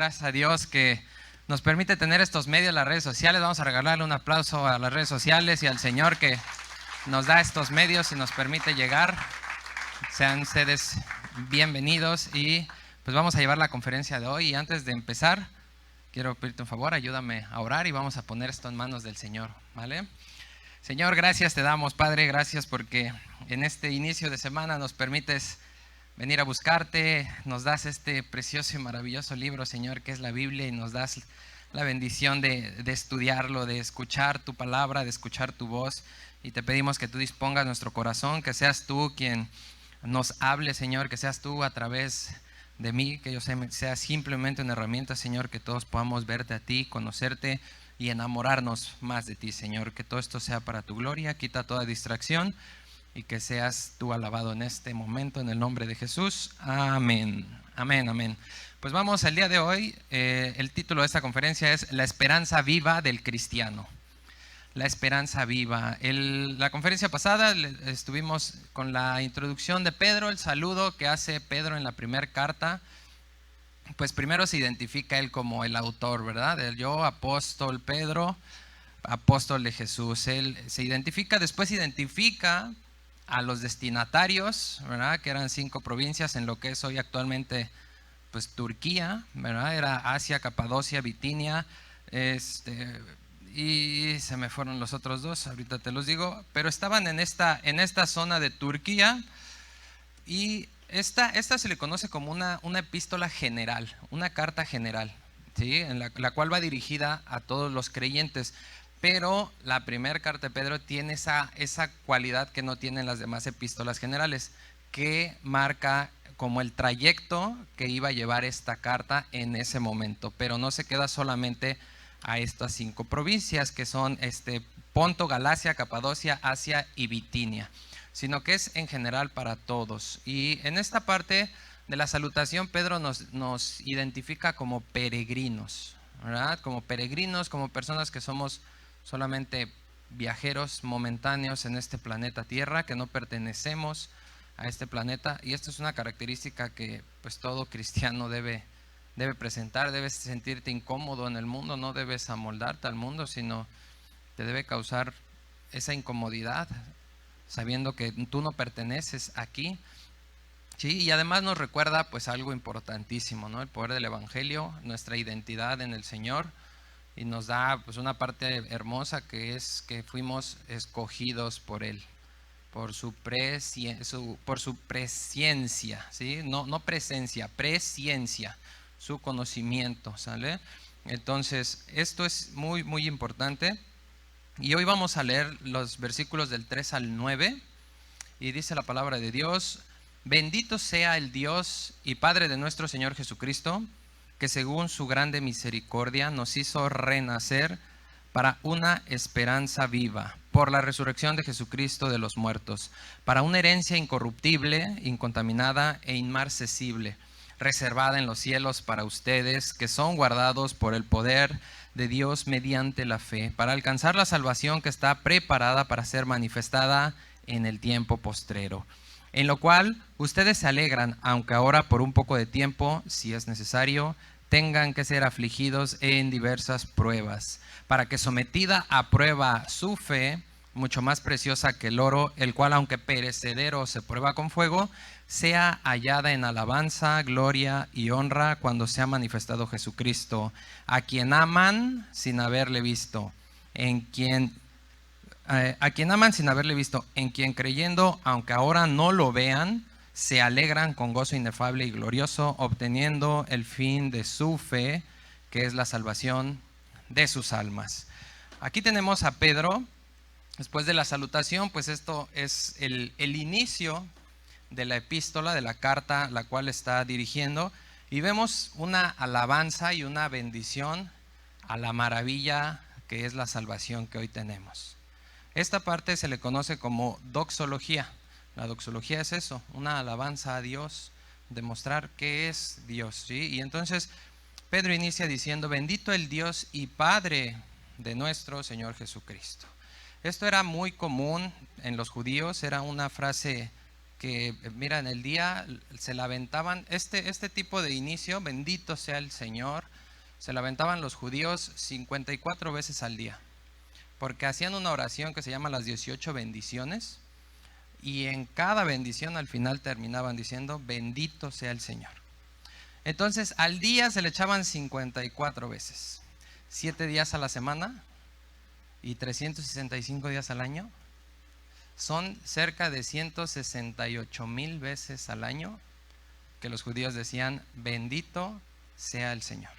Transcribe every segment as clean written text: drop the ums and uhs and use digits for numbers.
gracias a Dios que nos permite tener estos medios, las redes sociales. Vamos a regalarle un aplauso a las redes sociales y al Señor que nos da estos medios y nos permite llegar. Sean ustedes bienvenidos y pues vamos a llevar la conferencia de hoy. Y antes de empezar, quiero pedirte un favor, ayúdame a orar y vamos a poner esto en manos del Señor, ¿vale? Señor, gracias te damos, Padre, gracias porque en este inicio de semana nos permites venir a buscarte, nos das este precioso y maravilloso libro, Señor, que es la Biblia, y nos das la bendición de estudiarlo, de escuchar tu palabra, de escuchar tu voz, y te pedimos que tú dispongas nuestro corazón, que seas tú quien nos hable, Señor, que seas tú a través de mí, que yo sea simplemente una herramienta, Señor, que todos podamos verte a ti, conocerte y enamorarnos más de ti, Señor, que todo esto sea para tu gloria, quita toda distracción y que seas tú alabado en este momento, en el nombre de Jesús. Amén, amén, amén. Pues vamos al día de hoy, el título de esta conferencia es La esperanza viva del cristiano. La esperanza viva. La conferencia pasada estuvimos con la introducción de Pedro, el saludo que hace Pedro en la primera carta. Pues primero se identifica él como el autor, ¿verdad? Yo, apóstol Pedro, apóstol de Jesús. Él se identifica, después identifica a los destinatarios, ¿verdad? Que eran 5 provincias en lo que es hoy actualmente pues Turquía, ¿verdad? Era Asia, Capadocia, Bitinia, y se me fueron los otros 2, ahorita te los digo, pero estaban en esta zona de Turquía, y esta se le conoce como una epístola general, una carta general, ¿sí? En la cual va dirigida a todos los creyentes. Pero la primera carta de Pedro tiene esa cualidad que no tienen las demás epístolas generales, que marca como el trayecto que iba a llevar esta carta en ese momento, pero no se queda solamente a estas 5 provincias que son Ponto, Galacia, Capadocia, Asia y Bitinia, sino que es en general para todos. Y en esta parte de la salutación Pedro nos identifica como peregrinos, ¿verdad? Como peregrinos, como personas que somos solamente viajeros momentáneos en este planeta Tierra, que no pertenecemos a este planeta. Y esto es una característica que pues todo cristiano debe presentar. Debes sentirte incómodo en el mundo, no debes amoldarte al mundo, sino te debe causar esa incomodidad sabiendo que tú no perteneces aquí. Sí, y además nos recuerda pues algo importantísimo, ¿no? El poder del evangelio, nuestra identidad en el Señor. Y nos da pues una parte hermosa, que es que fuimos escogidos por Él, por su presciencia, ¿sí? No presencia, presciencia, su conocimiento, ¿sale? Entonces, esto es muy, muy importante. Y hoy vamos a leer los versículos del 3 al 9, y dice la palabra de Dios: Bendito sea el Dios y Padre de nuestro Señor Jesucristo, que según su grande misericordia nos hizo renacer para una esperanza viva, por la resurrección de Jesucristo de los muertos, para una herencia incorruptible, incontaminada e inmarcesible, reservada en los cielos para ustedes, que son guardados por el poder de Dios mediante la fe, para alcanzar la salvación que está preparada para ser manifestada en el tiempo postrero, en lo cual ustedes se alegran, aunque ahora por un poco de tiempo, si es necesario, tengan que ser afligidos en diversas pruebas, para que sometida a prueba su fe, mucho más preciosa que el oro, el cual aunque perecedero se prueba con fuego, sea hallada en alabanza, gloria y honra cuando sea manifestado Jesucristo, a quien aman sin haberle visto, en quien creyendo, aunque ahora no lo vean, se alegran con gozo inefable y glorioso, obteniendo el fin de su fe, que es la salvación de sus almas. Aquí tenemos a Pedro, después de la salutación, pues esto es el inicio de la epístola, de la carta, la cual está dirigiendo, y vemos una alabanza y una bendición a la maravilla que es la salvación que hoy tenemos. Esta parte se le conoce como doxología. La doxología es eso, una alabanza a Dios, demostrar que es Dios, ¿sí? Y entonces Pedro inicia diciendo: Bendito el Dios y Padre de nuestro Señor Jesucristo. Esto era muy común en los judíos, era una frase que, mira, en el día se la aventaban, este tipo de inicio: bendito sea el Señor, se la aventaban los judíos 54 veces al día, porque hacían una oración que se llama las 18 bendiciones, y en cada bendición al final terminaban diciendo, bendito sea el Señor. Entonces al día se le echaban 54 veces, 7 días a la semana y 365 días al año. Son cerca de 168,000 veces al año que los judíos decían, bendito sea el Señor.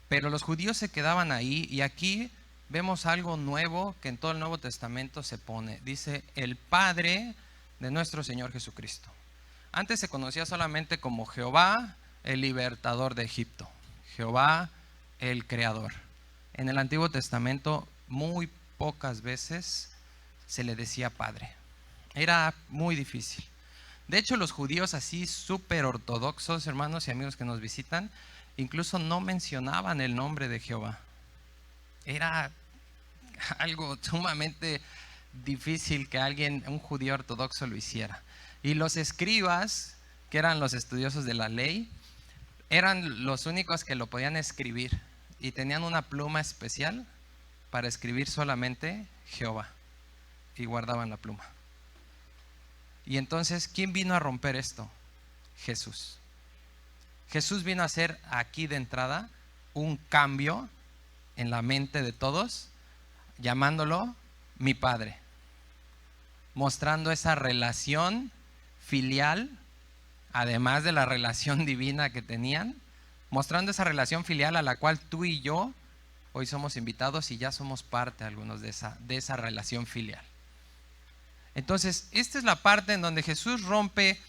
Pero los judíos se quedaban ahí, y aquí vemos algo nuevo que en todo el Nuevo Testamento se pone. Dice, el Padre de nuestro Señor Jesucristo. Antes se conocía solamente como Jehová, el libertador de Egipto. Jehová, el creador. En el Antiguo Testamento muy pocas veces se le decía Padre. Era muy difícil. De hecho, los judíos así súper ortodoxos, hermanos y amigos que nos visitan, incluso no mencionaban el nombre de Jehová. Era algo sumamente difícil que alguien, un judío ortodoxo, lo hiciera. Y los escribas, que eran los estudiosos de la ley, eran los únicos que lo podían escribir, y tenían una pluma especial para escribir solamente Jehová, y guardaban la pluma. Y entonces, ¿quién vino a romper esto? Jesús. Jesús vino a hacer aquí de entrada un cambio en la mente de todos, llamándolo mi Padre, mostrando esa relación filial, además de la relación divina que tenían, mostrando esa relación filial a la cual tú y yo hoy somos invitados, y ya somos parte algunos de esa relación filial. Entonces, esta es la parte en donde Jesús rompe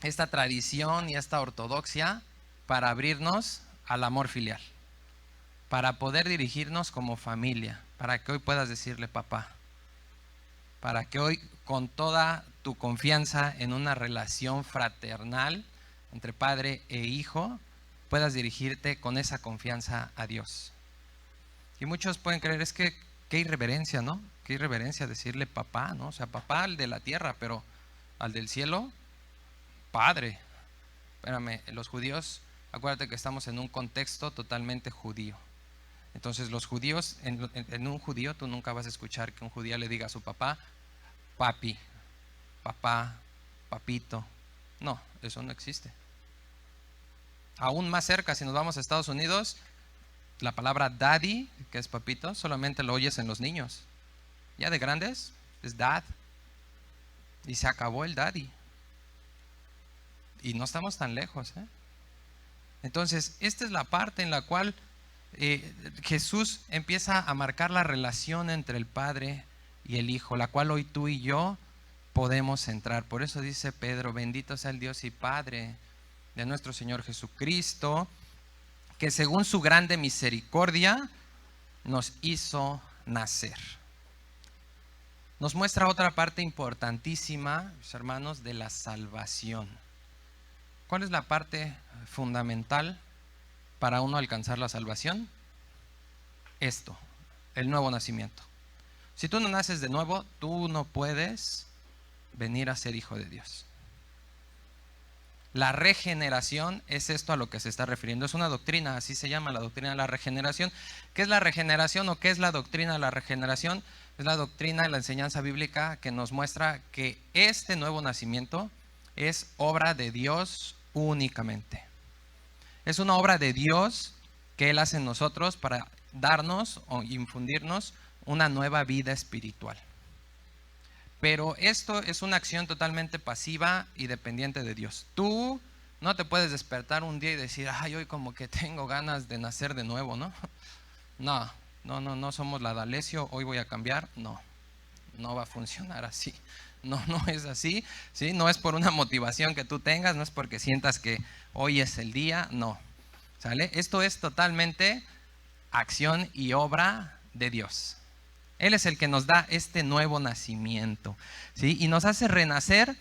esta tradición y esta ortodoxia para abrirnos al amor filial, para poder dirigirnos como familia, para que hoy puedas decirle papá, para que hoy con toda tu confianza en una relación fraternal entre padre e hijo, puedas dirigirte con esa confianza a Dios. Y muchos pueden creer, es que qué irreverencia, ¿no? Qué irreverencia decirle papá, ¿no? O sea, papá al de la tierra, pero al del cielo, padre. Espérame, los judíos, acuérdate que estamos en un contexto totalmente judío. Entonces los judíos, en un judío tú nunca vas a escuchar que un judío le diga a su papá, papi, papá, papito. No, eso no existe. Aún más cerca, si nos vamos a Estados Unidos, la palabra daddy, que es papito, solamente lo oyes en los niños. Ya de grandes, es dad. Y se acabó el daddy. Y no estamos tan lejos, ¿eh? Entonces, esta es la parte en la cual Jesús empieza a marcar la relación entre el Padre y el Hijo, la cual hoy tú y yo podemos entrar. Por eso dice Pedro, bendito sea el Dios y Padre de nuestro Señor Jesucristo, que según su grande misericordia nos hizo nacer. Nos muestra otra parte importantísima, mis hermanos, de la salvación. ¿Cuál es la parte fundamental para uno alcanzar la salvación? Esto, el nuevo nacimiento. Si tú no naces de nuevo, tú no puedes venir a ser hijo de Dios. La regeneración es esto a lo que se está refiriendo. Es una doctrina, así se llama, la doctrina de la regeneración. ¿Qué es la regeneración o qué es la doctrina de la regeneración? Es la doctrina de la enseñanza bíblica que nos muestra que este nuevo nacimiento es obra de Dios únicamente. Es una obra de Dios que Él hace en nosotros para darnos o infundirnos una nueva vida espiritual. Pero esto es una acción totalmente pasiva y dependiente de Dios. Tú no te puedes despertar un día y decir, ay, hoy como que tengo ganas de nacer de nuevo, ¿no? No somos la D'Alessio, hoy voy a cambiar. No va a funcionar así. No es así, ¿sí? No es por una motivación que tú tengas, no es porque sientas que hoy es el día, no. ¿Sale? Esto es totalmente acción y obra de Dios. Él es el que nos da este nuevo nacimiento, ¿sí? Y nos hace renacer.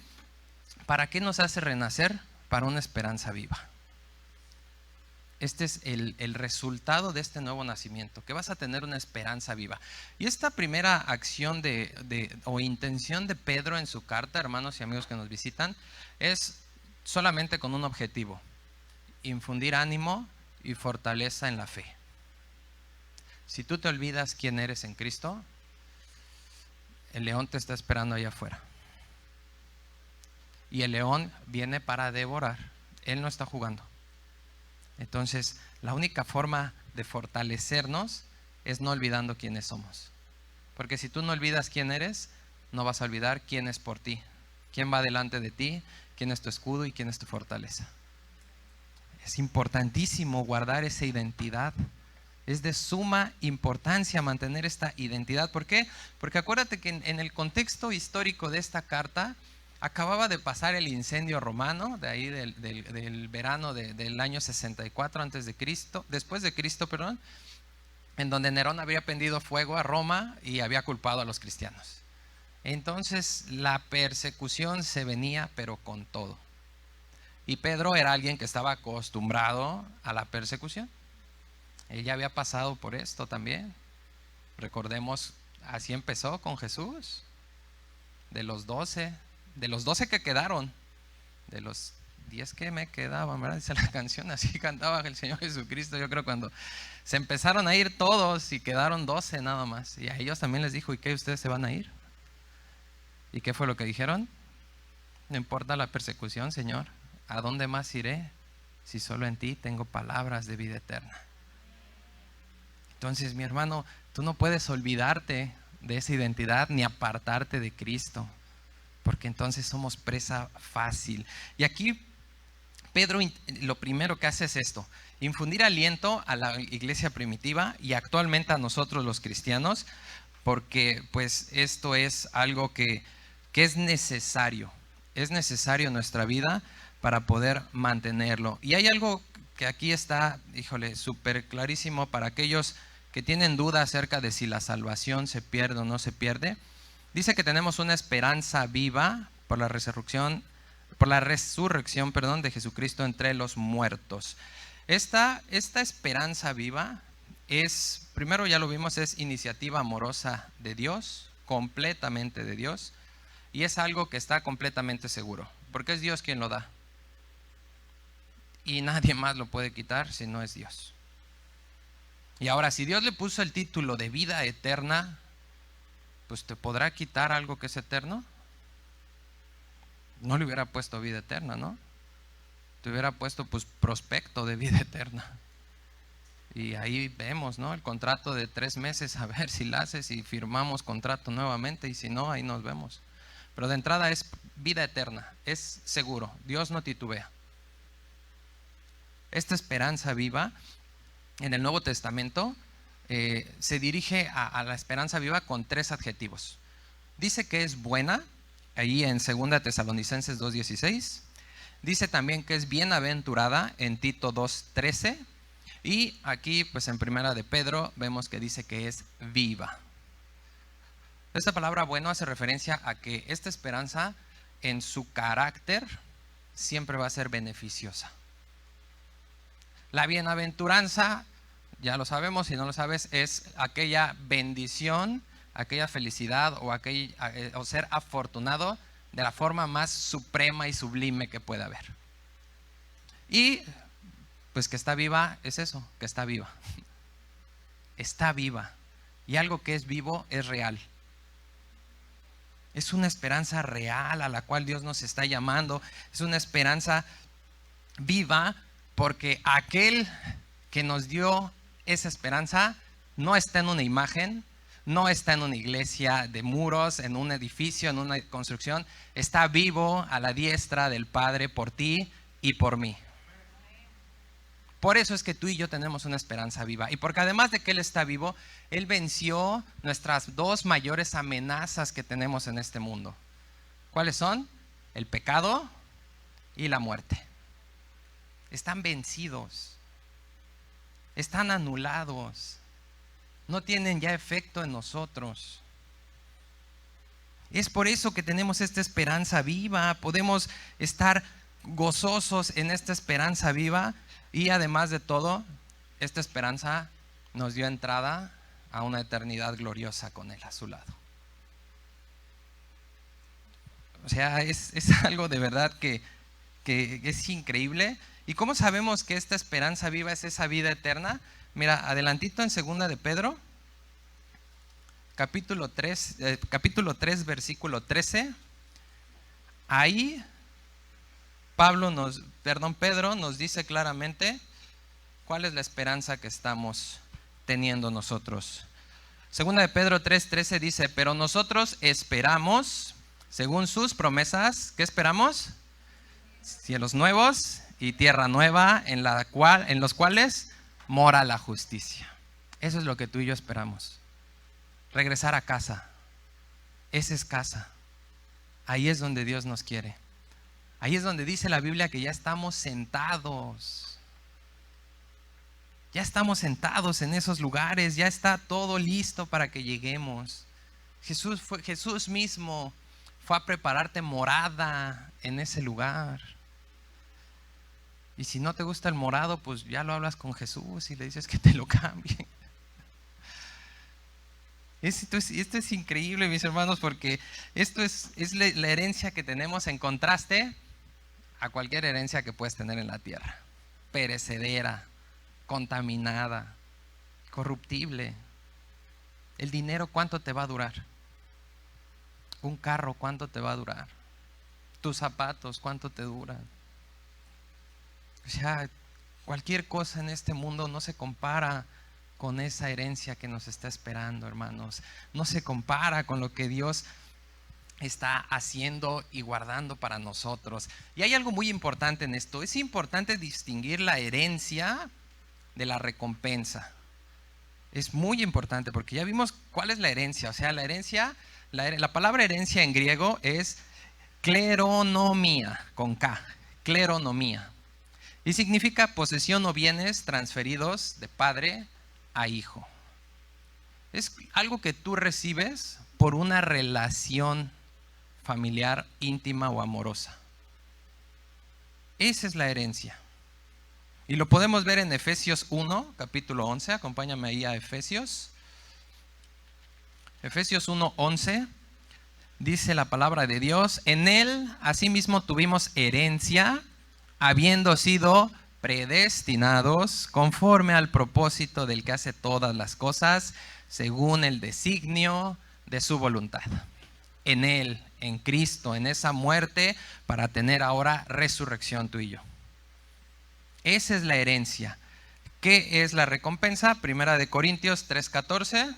¿Para qué nos hace renacer? Para una esperanza viva. Este es el resultado de este nuevo nacimiento, que vas a tener una esperanza viva. Y esta primera acción o intención de Pedro en su carta, hermanos y amigos que nos visitan, es solamente con un objetivo: infundir ánimo y fortaleza en la fe. Si tú te olvidas quién eres en Cristo, el león te está esperando allá afuera. Y el león viene para devorar. Él no está jugando. Entonces, la única forma de fortalecernos es no olvidando quiénes somos. Porque si tú no olvidas quién eres, no vas a olvidar quién es por ti, quién va delante de ti, quién es tu escudo y quién es tu fortaleza. Es importantísimo guardar esa identidad. Es de suma importancia mantener esta identidad. ¿Por qué? Porque acuérdate que en el contexto histórico de esta carta, acababa de pasar el incendio romano, de ahí del verano del año 64 antes de Cristo, después de Cristo, perdón, en donde Nerón había prendido fuego a Roma y había culpado a los cristianos. Entonces la persecución se venía, pero con todo. Y Pedro era alguien que estaba acostumbrado a la persecución. Él ya había pasado por esto también. Recordemos, así empezó con Jesús. De los 12 que quedaron, de los 10 que me quedaban, ¿verdad? Dice la canción, así cantaba el Señor Jesucristo. Yo creo cuando se empezaron a ir todos y quedaron 12 nada más. Y a ellos también les dijo, ¿y qué? ¿Ustedes se van a ir? ¿Y qué fue lo que dijeron? No importa la persecución, Señor. ¿A dónde más iré si solo en ti tengo palabras de vida eterna? Entonces, mi hermano, tú no puedes olvidarte de esa identidad ni apartarte de Cristo, porque entonces somos presa fácil. Y aquí Pedro lo primero que hace es esto: infundir aliento a la iglesia primitiva y actualmente a nosotros los cristianos, porque pues esto es algo que es necesario en nuestra vida para poder mantenerlo. Y hay algo que aquí está, híjole, súper clarísimo para aquellos que tienen duda acerca de si la salvación se pierde o no se pierde. Dice que tenemos una esperanza viva por la resurrección, de Jesucristo entre los muertos. Esta esperanza viva es, primero ya lo vimos, es iniciativa amorosa de Dios, completamente de Dios, y es algo que está completamente seguro, porque es Dios quien lo da. Y nadie más lo puede quitar si no es Dios. Y ahora, si Dios le puso el título de vida eterna, pues ¿te podrá quitar algo que es eterno? No le hubiera puesto vida eterna, ¿no? Te hubiera puesto pues prospecto de vida eterna. Y ahí vemos, ¿no? El contrato de 3 meses, a ver si la haces y firmamos contrato nuevamente, y si no, ahí nos vemos. Pero de entrada es vida eterna, es seguro, Dios no titubea. Esta esperanza viva en el Nuevo Testamento se dirige a la esperanza viva con 3 adjetivos. Dice que es buena, ahí en 2 Tesalonicenses 2:16. Dice también que es bienaventurada en Tito 2:13. Y aquí pues en Primera de Pedro vemos que dice que es viva. Esta palabra bueno hace referencia a que esta esperanza en su carácter siempre va a ser beneficiosa. La bienaventuranza, ya lo sabemos, si no lo sabes, es aquella bendición, aquella felicidad o ser afortunado de la forma más suprema y sublime que pueda haber. Y pues que está viva es eso, que está viva. Está viva. Y algo que es vivo es real. Es una esperanza real a la cual Dios nos está llamando. Es una esperanza viva porque aquel que nos dio esa esperanza no está en una imagen, no está en una iglesia de muros, en un edificio, en una construcción. Está vivo a la diestra del Padre por ti y por mí. Por eso es que tú y yo tenemos una esperanza viva. Y porque además de que Él está vivo, Él venció nuestras 2 mayores amenazas que tenemos en este mundo. ¿Cuáles son? El pecado y la muerte. Están vencidos. Están anulados. No tienen ya efecto en nosotros. Es por eso que tenemos esta esperanza viva. Podemos estar gozosos en esta esperanza viva. Y además de todo, esta esperanza nos dio entrada a una eternidad gloriosa con Él a su lado. O sea, es algo de verdad que es increíble. ¿Y cómo sabemos que esta esperanza viva es esa vida eterna? Mira, adelantito en 2 de Pedro, capítulo 3, versículo 13. Ahí Pedro nos dice claramente cuál es la esperanza que estamos teniendo nosotros. 2 de Pedro 3:13 dice: pero nosotros esperamos, según sus promesas, ¿qué esperamos? Cielos nuevos y tierra nueva, en los cuales mora la justicia. Eso es lo que tú y yo esperamos. Regresar a casa. Esa es casa. Ahí es donde Dios nos quiere. Ahí es donde dice la Biblia que ya estamos sentados. Ya estamos sentados en esos lugares. Ya está todo listo para que lleguemos. Jesús mismo fue a prepararte morada en ese lugar. Y si no te gusta el morado, pues ya lo hablas con Jesús y le dices que te lo cambie. Esto es increíble, mis hermanos, porque esto es la herencia que tenemos en contraste a cualquier herencia que puedes tener en la tierra. Perecedera, contaminada, corruptible. El dinero, ¿cuánto te va a durar? Un carro, ¿cuánto te va a durar? Tus zapatos, ¿cuánto te duran? O sea, cualquier cosa en este mundo no se compara con esa herencia que nos está esperando, hermanos. No se compara con lo que Dios está haciendo y guardando para nosotros. Y hay algo muy importante en esto. Es importante distinguir la herencia de la recompensa. Es muy importante porque ya vimos cuál es la herencia. O sea, la herencia, la palabra herencia en griego es kleronomía, con K, kleronomía. Y significa posesión o bienes transferidos de padre a hijo. Es algo que tú recibes por una relación familiar, íntima o amorosa. Esa es la herencia. Y lo podemos ver en Efesios 1, capítulo 11. Acompáñame ahí a Efesios. Efesios 1, 11. Dice la palabra de Dios: en él asimismo tuvimos herencia, habiendo sido predestinados conforme al propósito del que hace todas las cosas, según el designio de su voluntad. En él, en Cristo, en esa muerte, para tener ahora resurrección tú y yo. Esa es la herencia. ¿Qué es la recompensa? Primera de Corintios 3:14.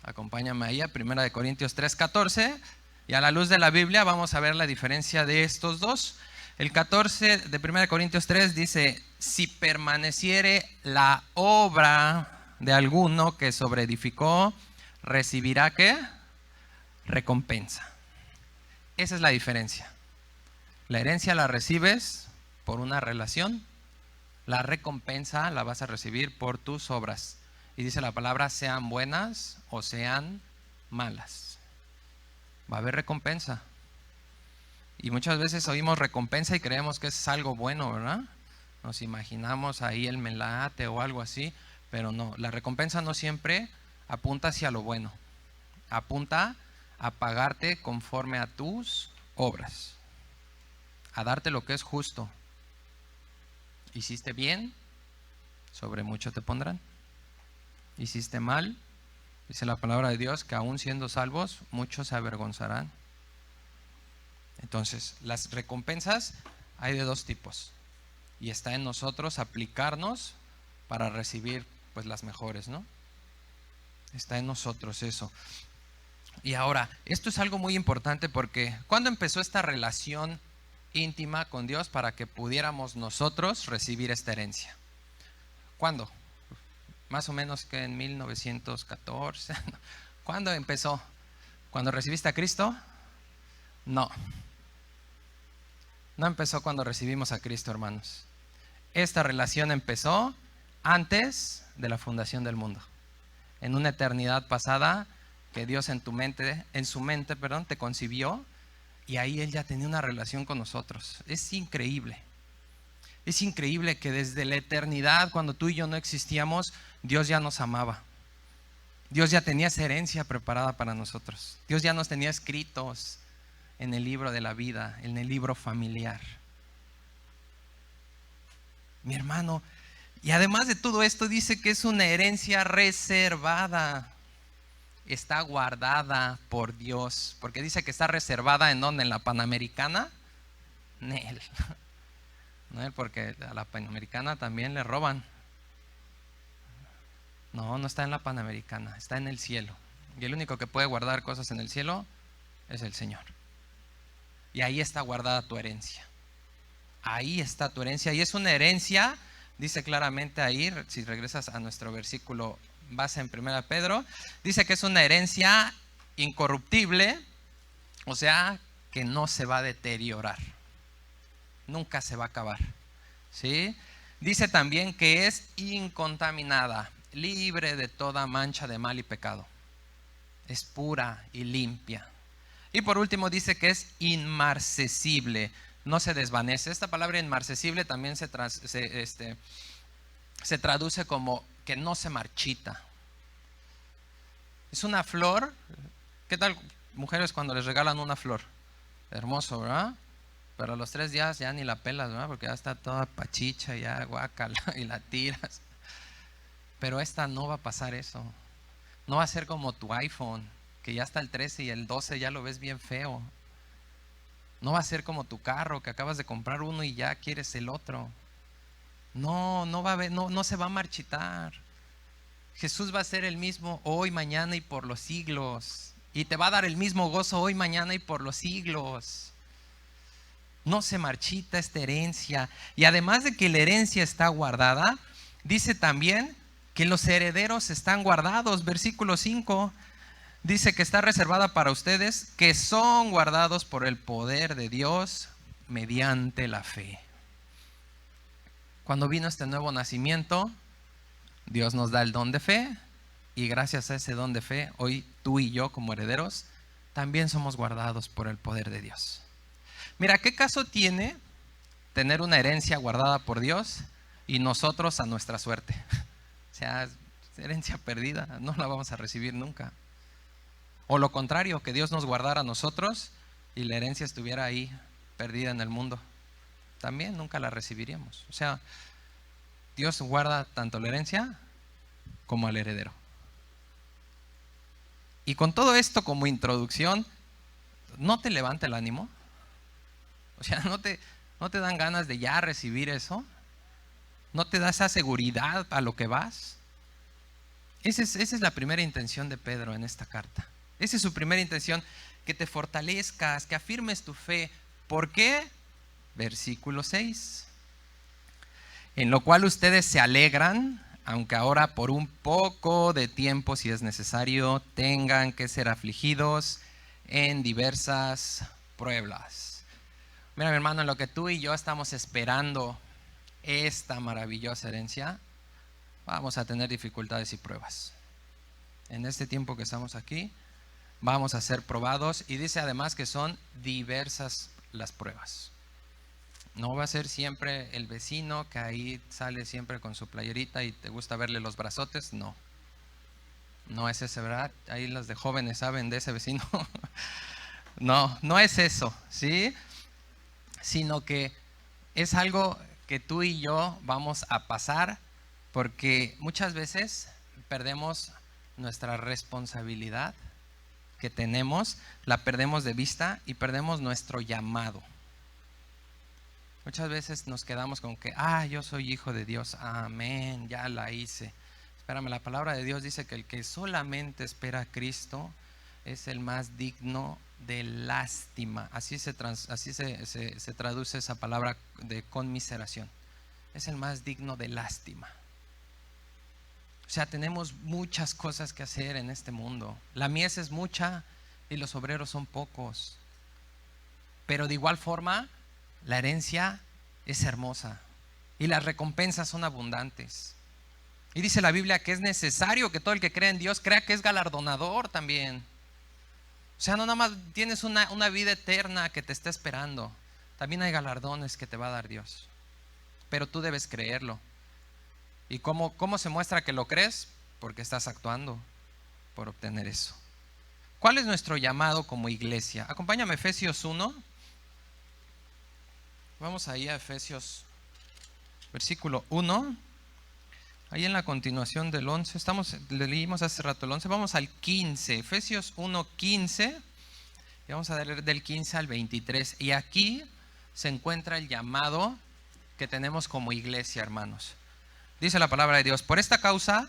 Acompáñame ahí a Primera de Corintios 3:14. Y a la luz de la Biblia vamos a ver la diferencia de estos dos. El 14 de 1 Corintios 3 dice: si permaneciere la obra de alguno que sobreedificó, recibirá ¿qué? Recompensa. Esa es la diferencia. La herencia la recibes por una relación. La recompensa la vas a recibir por tus obras. Y dice la palabra: sean buenas o sean malas. Va a haber recompensa. Y muchas veces oímos recompensa y creemos que es algo bueno, ¿verdad? Nos imaginamos ahí el melate o algo así, pero no, la recompensa no siempre apunta hacia lo bueno. Apunta a pagarte conforme a tus obras, a darte lo que es justo. Hiciste bien, sobre mucho te pondrán. Hiciste mal, dice la palabra de Dios, que aún siendo salvos, muchos se avergonzarán. Entonces, las recompensas hay de dos tipos. Y está en nosotros aplicarnos para recibir pues las mejores, ¿no? Está en nosotros eso. Y ahora, esto es algo muy importante porque ¿cuándo empezó esta relación íntima con Dios para que pudiéramos nosotros recibir esta herencia? ¿Cuándo? Más o menos que en 1914. ¿Cuándo empezó? ¿Cuando recibiste a Cristo? No. No empezó cuando recibimos a Cristo, hermanos. Esta relación empezó antes de la fundación del mundo. En una eternidad pasada que Dios en su mente, te concibió, y ahí Él ya tenía una relación con nosotros. Es increíble. Es increíble que desde la eternidad, cuando tú y yo no existíamos, Dios ya nos amaba. Dios ya tenía esa herencia preparada para nosotros. Dios ya nos tenía escritos en el libro de la vida, en el libro familiar. mi hermano. Y además de todo esto dice que es una herencia reservada. Está guardada por Dios. Porque dice que está reservada ¿en dónde? ¿En la Panamericana? Nel. No, porque a la Panamericana también le roban. No, no está en la Panamericana, está en el cielo. Y el único que puede guardar cosas en el cielo es el Señor. Y ahí está guardada tu herencia. Ahí está tu herencia. Y es una herencia, dice claramente ahí, si regresas a nuestro versículo base en 1 Pedro, dice que es una herencia incorruptible, o sea, que no se va a deteriorar. Nunca se va a acabar. ¿Sí? Dice también que es incontaminada, libre de toda mancha de mal y pecado. Es pura y limpia. Y por último dice que es inmarcesible, no se desvanece. Esta palabra inmarcesible también se traduce como que no se marchita. Es una flor. ¿Qué tal, mujeres, cuando les regalan una flor? Hermoso, ¿verdad? Pero a los 3 días ya ni la pelas, ¿verdad? Porque ya está toda pachicha, ya guácala, y la tiras. Pero esta no va a pasar eso. No va a ser como tu iPhone, que ya está el 13 y el 12 ya lo ves bien feo. No va a ser como tu carro, que acabas de comprar uno y ya quieres el otro. No va a haber, no se va a marchitar. Jesús va a ser el mismo hoy, mañana y por los siglos. Y te va a dar el mismo gozo hoy, mañana y por los siglos. No se marchita esta herencia. Y además de que la herencia está guardada, dice también que los herederos están guardados. Versículo 5 dice que está reservada para ustedes, que son guardados por el poder de Dios mediante la fe. Cuando vino este nuevo nacimiento, Dios nos da el don de fe, y gracias a ese don de fe, hoy tú y yo como herederos también somos guardados por el poder de Dios. Mira, ¿qué caso tiene tener una herencia guardada por Dios y nosotros a nuestra suerte? O sea, herencia perdida, no la vamos a recibir nunca. O lo contrario, que Dios nos guardara a nosotros y la herencia estuviera ahí perdida en el mundo. También nunca la recibiríamos. O sea, Dios guarda tanto la herencia como al heredero. Y con todo esto como introducción, ¿no te levanta el ánimo? O sea, ¿no te dan ganas de ya recibir eso? ¿No te da esa seguridad a lo que vas? Esa es la primera intención de Pedro en esta carta. Esa es su primera intención, que te fortalezcas, que afirmes tu fe. ¿Por qué? Versículo 6. En lo cual ustedes se alegran, aunque ahora por un poco de tiempo, si es necesario, tengan que ser afligidos en diversas pruebas. Mira, mi hermano, en lo que tú y yo estamos esperando esta maravillosa herencia, vamos a tener dificultades y pruebas. En este tiempo que estamos aquí, vamos a ser probados, y dice además que son diversas las pruebas. No va a ser siempre el vecino que ahí sale siempre con su playerita y te gusta verle los brazotes. No es ese, ¿verdad? Ahí los de jóvenes saben de ese vecino. No es eso, ¿sí? Sino que es algo que tú y yo vamos a pasar, porque muchas veces perdemos nuestra responsabilidad que tenemos, la perdemos de vista y perdemos nuestro llamado. Muchas veces nos quedamos con que, yo soy hijo de Dios, amén, ya la hice. Espérame, la palabra de Dios dice que el que solamente espera a Cristo es el más digno de lástima. Así se traduce esa palabra de conmiseración. Es el más digno de lástima. O sea, tenemos muchas cosas que hacer en este mundo. La mies es mucha y los obreros son pocos. Pero de igual forma, la herencia es hermosa y las recompensas son abundantes. Y dice la Biblia que es necesario que todo el que cree en Dios crea que es galardonador también. O sea, no nada más tienes una vida eterna que te está esperando. También hay galardones que te va a dar Dios. Pero tú debes creerlo. ¿Y cómo se muestra que lo crees? Porque estás actuando por obtener eso. ¿Cuál es nuestro llamado como iglesia? Acompáñame a Efesios 1. Vamos ahí a Efesios versículo 1. Ahí en la continuación del 11, leímos hace rato el 11, vamos al 15, Efesios 1:15, y vamos a leer del 15 al 23. Y aquí se encuentra el llamado que tenemos como iglesia, hermanos. Dice la palabra de Dios: por esta causa,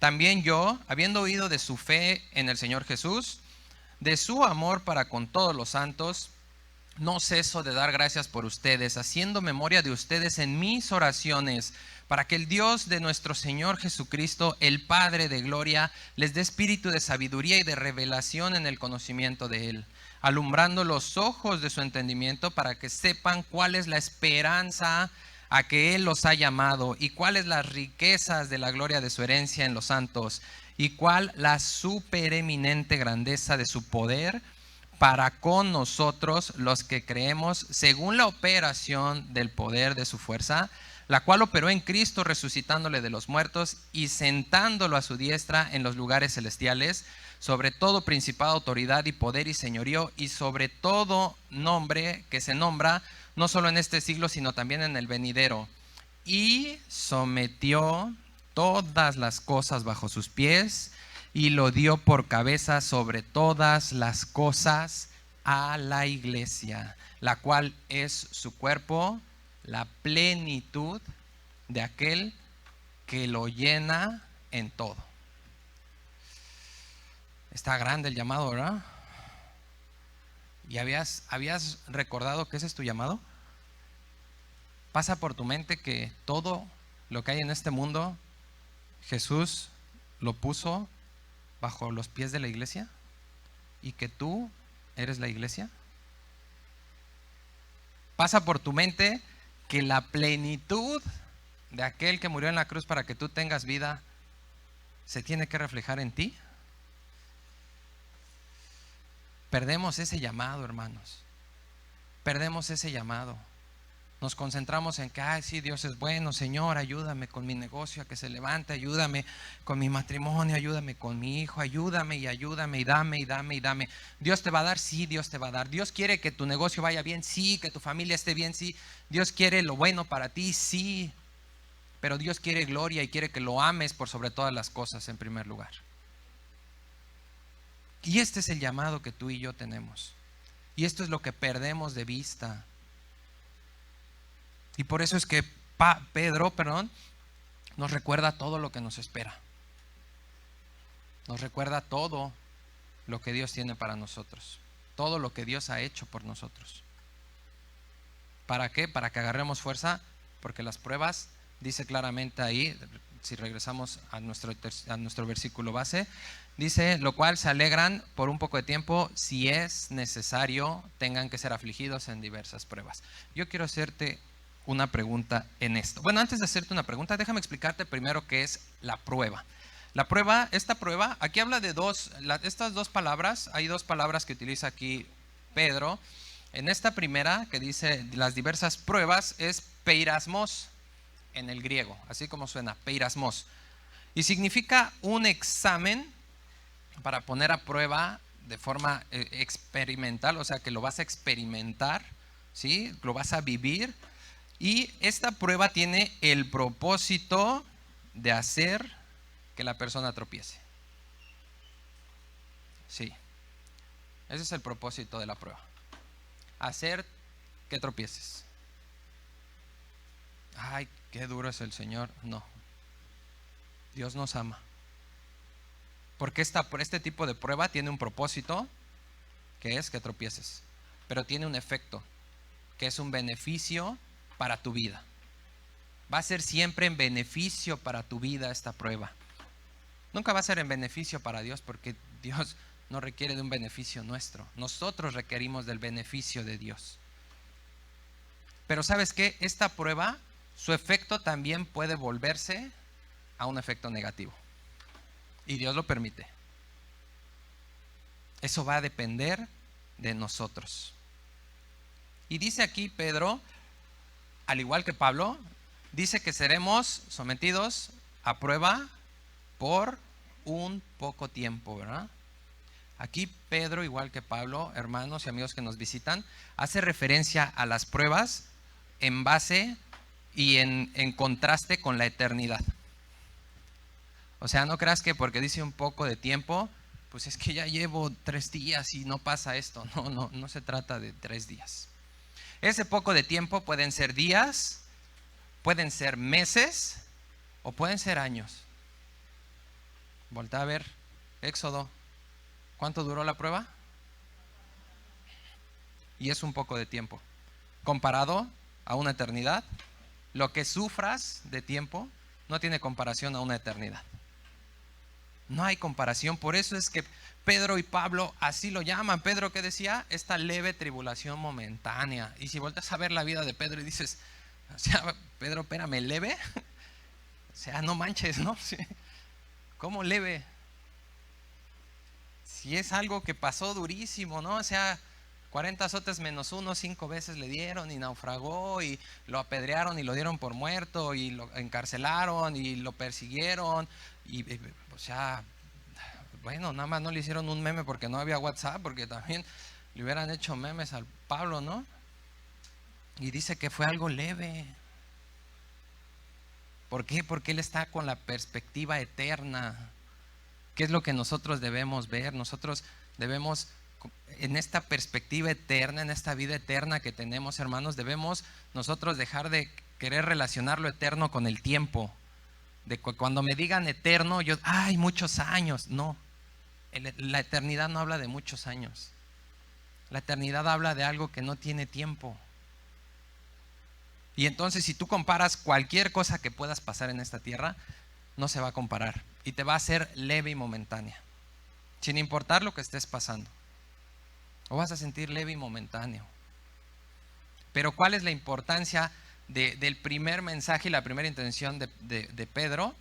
también yo, habiendo oído de su fe en el Señor Jesús, de su amor para con todos los santos, no ceso de dar gracias por ustedes, haciendo memoria de ustedes en mis oraciones, para que el Dios de nuestro Señor Jesucristo, el Padre de gloria, les dé espíritu de sabiduría y de revelación en el conocimiento de Él, alumbrando los ojos de su entendimiento, para que sepan cuál es la esperanza a que Él los ha llamado, y cuáles las riquezas de la gloria de su herencia en los santos, y cuál la supereminente grandeza de su poder para con nosotros los que creemos, según la operación del poder de su fuerza, la cual operó en Cristo, resucitándole de los muertos y sentándolo a su diestra en los lugares celestiales, sobre todo principado, autoridad y poder y señorío, y sobre todo nombre que se nombra, no solo en este siglo, sino también en el venidero. Y sometió todas las cosas bajo sus pies, y lo dio por cabeza sobre todas las cosas a la iglesia, la cual es su cuerpo, la plenitud de aquel que lo llena en todo. Está grande el llamado, ¿verdad? ¿Y habías recordado que ese es tu llamado? Pasa por tu mente que todo lo que hay en este mundo, Jesús lo puso bajo los pies de la iglesia, y que tú eres la iglesia. Pasa por tu mente que la plenitud de aquel que murió en la cruz para que tú tengas vida se tiene que reflejar en ti. Perdemos ese llamado, hermanos. Perdemos ese llamado. Nos concentramos en que, ay, sí, Dios es bueno, Señor, ayúdame con mi negocio a que se levante, ayúdame con mi matrimonio, ayúdame con mi hijo, ayúdame y ayúdame y dame y dame y dame. Dios te va a dar, sí, Dios te va a dar. Dios quiere que tu negocio vaya bien, sí, que tu familia esté bien, sí. Dios quiere lo bueno para ti, sí. Pero Dios quiere gloria y quiere que lo ames por sobre todas las cosas en primer lugar. Y este es el llamado que tú y yo tenemos. Y esto es lo que perdemos de vista. Y por eso es que Pedro nos recuerda todo lo que nos espera. Nos recuerda todo lo que Dios tiene para nosotros. Todo lo que Dios ha hecho por nosotros. ¿Para qué? Para que agarremos fuerza, porque las pruebas, dice claramente ahí, si regresamos a nuestro versículo base, dice: lo cual se alegran por un poco de tiempo, si es necesario, tengan que ser afligidos en diversas pruebas. Yo quiero hacerte una pregunta en esto. Bueno, antes de hacerte una pregunta, déjame explicarte primero qué es la prueba. La prueba, esta prueba, aquí habla de estas dos palabras. Hay dos palabras que utiliza aquí Pedro. En esta primera, que dice las diversas pruebas, es peirasmos en el griego, así como suena, peirasmos. Y significa un examen para poner a prueba de forma experimental, o sea que lo vas a experimentar, ¿sí? Lo vas a vivir. Y esta prueba tiene el propósito de hacer que la persona tropiece. Sí, ese es el propósito de la prueba. Hacer que tropieces. Ay, qué duro es el Señor. No, Dios nos ama. Porque este tipo de prueba tiene un propósito, que es que tropieces. Pero tiene un efecto, que es un beneficio para tu vida. Va a ser siempre en beneficio para tu vida esta prueba. Nunca va a ser en beneficio para Dios, porque Dios no requiere de un beneficio nuestro. Nosotros requerimos del beneficio de Dios. Pero ¿sabes qué? Esta prueba, su efecto también puede volverse a un efecto negativo. Y Dios lo permite. Eso va a depender de nosotros. Y dice aquí Pedro, al igual que Pablo, dice que seremos sometidos a prueba por un poco tiempo, ¿verdad? Aquí Pedro, igual que Pablo, hermanos y amigos que nos visitan, hace referencia a las pruebas en base y en contraste con la eternidad. O sea, no creas que porque dice un poco de tiempo, pues es que ya llevo 3 días y no pasa esto. No se trata de 3 días. Ese poco de tiempo pueden ser días, pueden ser meses o pueden ser años. Voltea a ver Éxodo. ¿Cuánto duró la prueba? Y es un poco de tiempo. Comparado a una eternidad, lo que sufras de tiempo no tiene comparación a una eternidad. No hay comparación. Por eso es que Pedro y Pablo así lo llaman. Pedro, ¿qué decía? Esta leve tribulación momentánea. Y si vueltas a ver la vida de Pedro y dices, o sea, Pedro, espérame, ¿leve? O sea, no manches, ¿no? Sí. ¿Cómo leve? Si es algo que pasó durísimo, ¿no? O sea, 40 azotes menos 1, 5 veces le dieron y naufragó y lo apedrearon y lo dieron por muerto y lo encarcelaron y lo persiguieron y, o sea, bueno, nada más no le hicieron un meme porque no había WhatsApp, porque también le hubieran hecho memes al Pablo, ¿no? Y dice que fue algo leve. ¿Por qué? Porque él está con la perspectiva eterna. ¿Qué es lo que nosotros debemos ver? Nosotros debemos, en esta perspectiva eterna, en esta vida eterna que tenemos, hermanos, debemos nosotros dejar de querer relacionar lo eterno con el tiempo. De cuando me digan eterno, yo, ay, muchos años. No, la eternidad no habla de muchos años. La eternidad habla de algo que no tiene tiempo. Y entonces, si tú comparas cualquier cosa que puedas pasar en esta tierra, no se va a comparar y te va a ser leve y momentánea, sin importar lo que estés pasando. O vas a sentir leve y momentáneo. Pero ¿cuál es la importancia del primer mensaje y la primera intención de Pedro?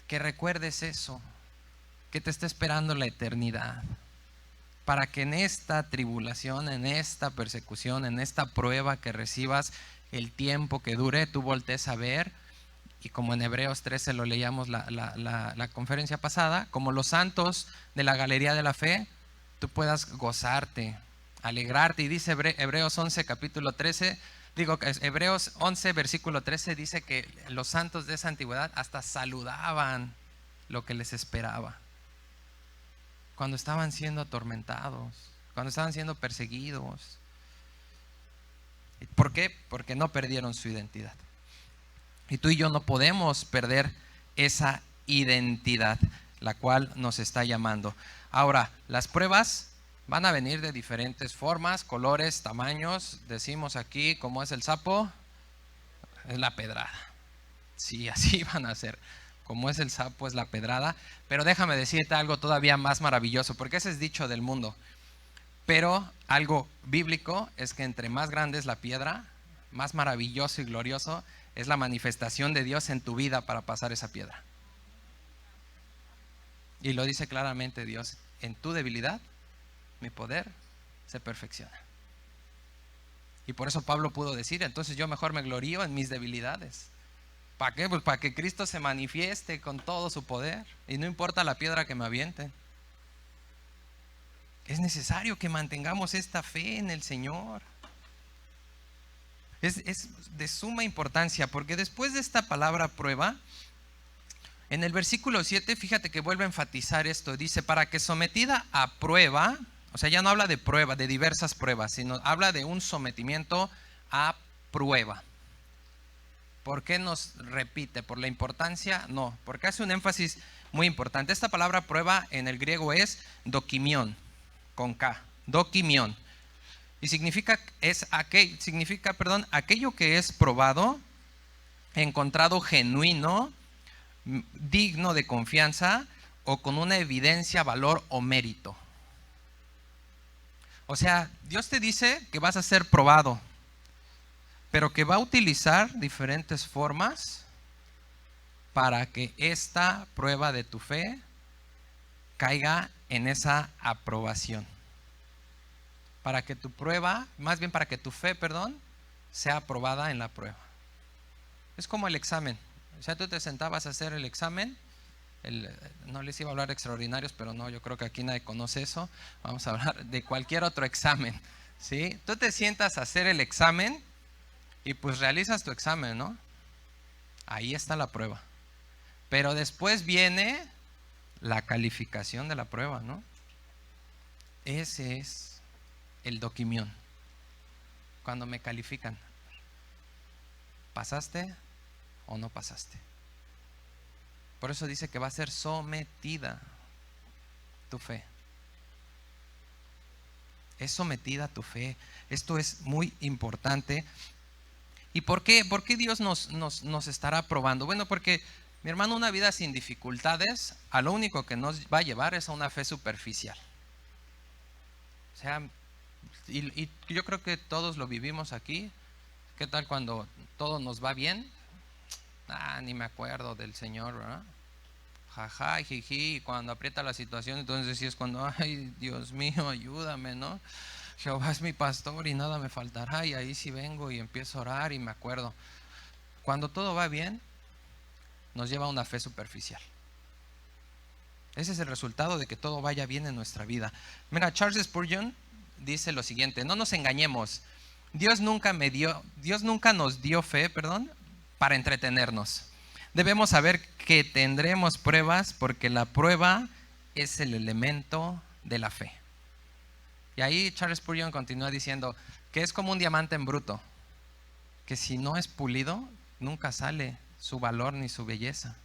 Que recuerdes eso, que te está esperando la eternidad, para que en esta tribulación, en esta persecución, en esta prueba que recibas, el tiempo que dure, tú voltees a ver. Y como en Hebreos 13 lo leíamos la conferencia pasada, como los santos de la galería de la fe, tú puedas gozarte, alegrarte. Y dice Hebreos 11, capítulo 13, Hebreos 11, versículo 13, dice que los santos de esa antigüedad hasta saludaban lo que les esperaba. Cuando estaban siendo atormentados, cuando estaban siendo perseguidos. ¿Por qué? Porque no perdieron su identidad. Y tú y yo no podemos perder esa identidad, la cual nos está llamando. Ahora, las pruebas van a venir de diferentes formas, colores, tamaños. Decimos aquí, ¿cómo es el sapo? Es la pedrada. Sí, así van a ser. Como es el sapo, es la pedrada. Pero déjame decirte algo todavía más maravilloso, porque ese es dicho del mundo. Pero algo bíblico es que entre más grande es la piedra, más maravilloso y glorioso es la manifestación de Dios en tu vida para pasar esa piedra. Y lo dice claramente Dios: en tu debilidad, mi poder se perfecciona. Y por eso Pablo pudo decir: entonces yo mejor me glorío en mis debilidades. ¿Para qué? Pues para que Cristo se manifieste con todo su poder. Y no importa la piedra que me aviente. Es necesario que mantengamos esta fe en el Señor. Es de suma importancia, porque después de esta palabra prueba, en el versículo 7, fíjate que vuelve a enfatizar esto. Dice: para que sometida a prueba, o sea, ya no habla de prueba, de diversas pruebas, sino habla de un sometimiento a prueba. ¿Por qué nos repite? ¿Por la importancia? No, porque hace un énfasis muy importante. Esta palabra prueba en el griego es dokimion, con K, dokimion. Y significa aquello que es probado, encontrado genuino, digno de confianza o con una evidencia, valor o mérito. O sea, Dios te dice que vas a ser probado, pero que va a utilizar diferentes formas para que esta prueba de tu fe caiga en esa aprobación. Para que tu prueba, más bien para que tu fe, sea aprobada en la prueba. Es como el examen. O sea, tú te sentabas a hacer el examen. No les iba a hablar de extraordinarios, pero no, yo creo que aquí nadie conoce eso. Vamos a hablar de cualquier otro examen, ¿sí? Tú te sientas a hacer el examen y pues realizas tu examen, ¿no? Ahí está la prueba. Pero después viene la calificación de la prueba, ¿no? Ese es el doquimión. Cuando me califican, ¿pasaste o no pasaste? Por eso dice que va a ser sometida tu fe. Es sometida tu fe. Esto es muy importante. ¿Y por qué Dios nos estará probando? Bueno, porque, mi hermano, una vida sin dificultades, a lo único que nos va a llevar es a una fe superficial. O sea, y yo creo que todos lo vivimos aquí. ¿Qué tal cuando todo nos va bien? Ni me acuerdo del Señor, ¿verdad? Jaja, jiji, y cuando aprieta la situación, entonces sí es cuando, ay, Dios mío, ayúdame, ¿no? Jehová es mi pastor y nada me faltará, y ahí sí vengo y empiezo a orar y me acuerdo. Cuando todo va bien, nos lleva a una fe superficial. Ese es el resultado de que todo vaya bien en nuestra vida. Mira, Charles Spurgeon dice lo siguiente: no nos engañemos, Dios nunca nos dio fe, para entretenernos. Debemos saber que tendremos pruebas porque la prueba es el elemento de la fe. Y ahí Charles Spurgeon continúa diciendo que es como un diamante en bruto, que si no es pulido, nunca sale su valor ni su belleza.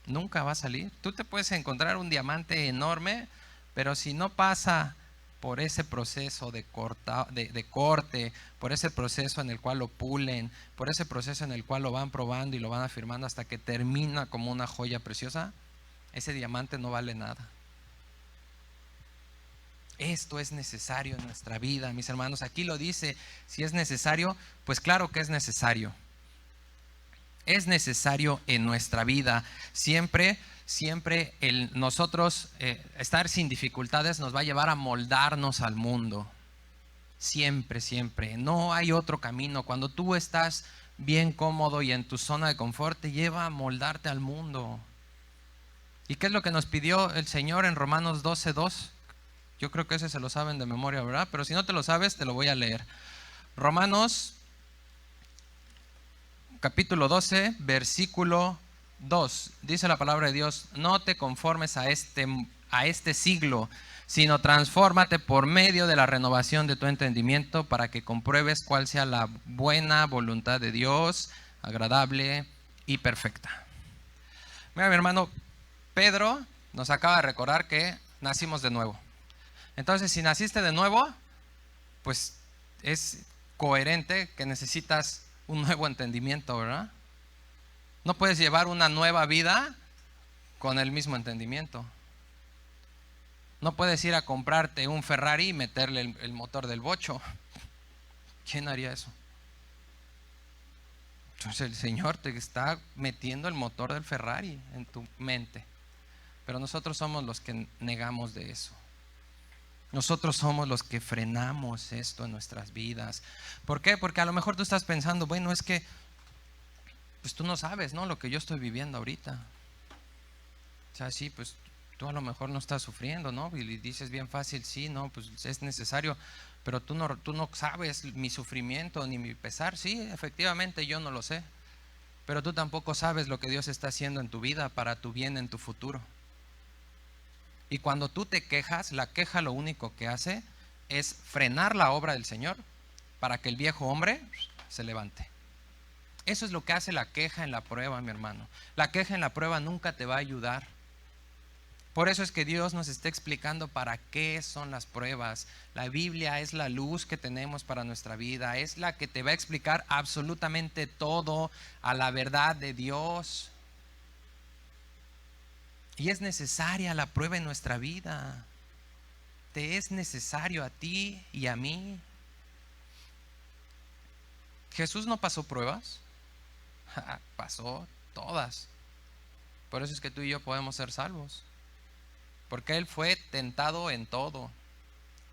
Nunca va a salir. Tú te puedes encontrar un diamante enorme, pero si no pasa por ese proceso de corte, por ese proceso en el cual lo pulen, por ese proceso en el cual lo van probando y lo van afirmando hasta que termina como una joya preciosa, ese diamante no vale nada. Esto es necesario en nuestra vida, mis hermanos. Aquí lo dice, si es necesario, pues claro que es necesario. Es necesario en nuestra vida. Siempre nosotros estar sin dificultades nos va a llevar a moldarnos al mundo. Siempre. No hay otro camino. Cuando tú estás bien cómodo y en tu zona de confort, te lleva a moldarte al mundo. ¿Y qué es lo que nos pidió el Señor en Romanos 12:2? Yo creo que ese se lo saben de memoria, ¿verdad? Pero si no te lo sabes, te lo voy a leer. Romanos capítulo 12, versículo 2. Dice la palabra de Dios: no te conformes a este siglo, sino transfórmate por medio de la renovación de tu entendimiento para que compruebes cuál sea la buena voluntad de Dios, agradable y perfecta. Mira, mi hermano, Pedro nos acaba de recordar que nacimos de nuevo. Entonces, si naciste de nuevo, pues es coherente que necesitas un nuevo entendimiento, ¿verdad? No puedes llevar una nueva vida con el mismo entendimiento. No puedes ir a comprarte un Ferrari y meterle el motor del bocho. ¿Quién haría eso? Entonces el Señor te está metiendo el motor del Ferrari en tu mente. Pero nosotros somos los que negamos de eso. Nosotros somos los que frenamos esto en nuestras vidas. ¿Por qué? Porque a lo mejor tú estás pensando, bueno, es que pues tú no sabes, ¿no? Lo que yo estoy viviendo ahorita. O sea, sí, pues tú a lo mejor no estás sufriendo, ¿no? Y dices bien fácil, sí, no, pues es necesario. Pero tú no sabes mi sufrimiento ni mi pesar. Sí, efectivamente yo no lo sé. Pero tú tampoco sabes lo que Dios está haciendo en tu vida para tu bien en tu futuro. Y cuando tú te quejas, la queja lo único que hace es frenar la obra del Señor para que el viejo hombre se levante. Eso es lo que hace la queja en la prueba, mi hermano. La queja en la prueba nunca te va a ayudar. Por eso es que Dios nos está explicando para qué son las pruebas. La Biblia es la luz que tenemos para nuestra vida. Es la que te va a explicar absolutamente todo a la verdad de Dios. Y es necesaria la prueba en nuestra vida. Te es necesario a ti y a mí. Jesús no pasó pruebas. Pasó todas. Por eso es que tú y yo podemos ser salvos. Porque Él fue tentado en todo.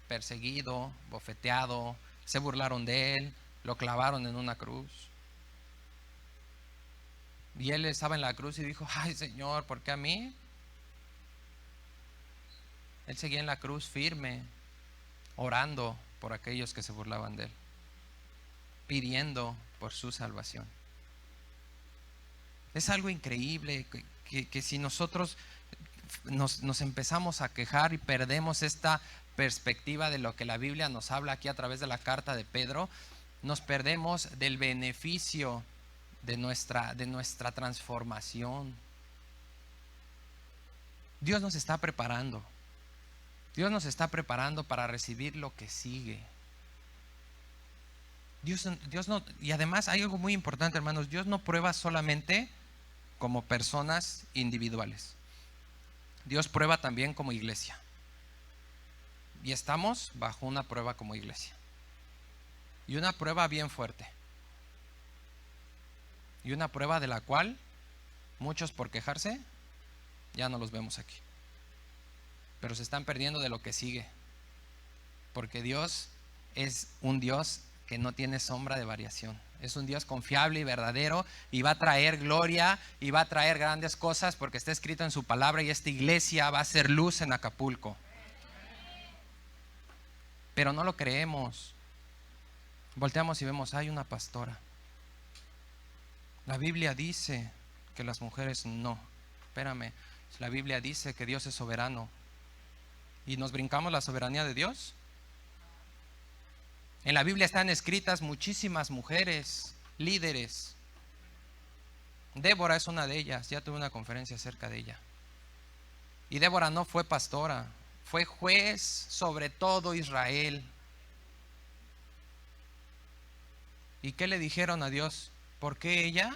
Perseguido, bofeteado, se burlaron de Él, lo clavaron en una cruz. Y Él estaba en la cruz y dijo, ay Señor, ¿por qué a mí? Él seguía en la cruz firme, orando por aquellos que se burlaban de Él, pidiendo por su salvación. Es algo increíble que si nosotros nos empezamos a quejar y perdemos esta perspectiva de lo que la Biblia nos habla aquí a través de la carta de Pedro, nos perdemos del beneficio de nuestra transformación. Dios nos está preparando. Dios nos está preparando para recibir lo que sigue. Dios no, y además hay algo muy importante, hermanos. Dios no prueba solamente como personas individuales. Dios prueba también como iglesia. Y estamos bajo una prueba como iglesia. Y una prueba bien fuerte. Y una prueba de la cual muchos, por quejarse, ya no los vemos aquí. Pero se están perdiendo de lo que sigue. Porque Dios es un Dios que no tiene sombra de variación. Es un Dios confiable y verdadero, y va a traer gloria y va a traer grandes cosas, porque está escrito en su palabra, y esta iglesia va a ser luz en Acapulco. Pero no lo creemos. Volteamos y vemos, hay una pastora. La Biblia dice que las mujeres no. Espérame, la Biblia dice que Dios es soberano. ¿Y nos brincamos la soberanía de Dios? En la Biblia están escritas muchísimas mujeres, líderes. Débora es una de ellas, ya tuve una conferencia acerca de ella. Y Débora no fue pastora, fue juez sobre todo Israel. ¿Y qué le dijeron a Dios? ¿Por qué ella?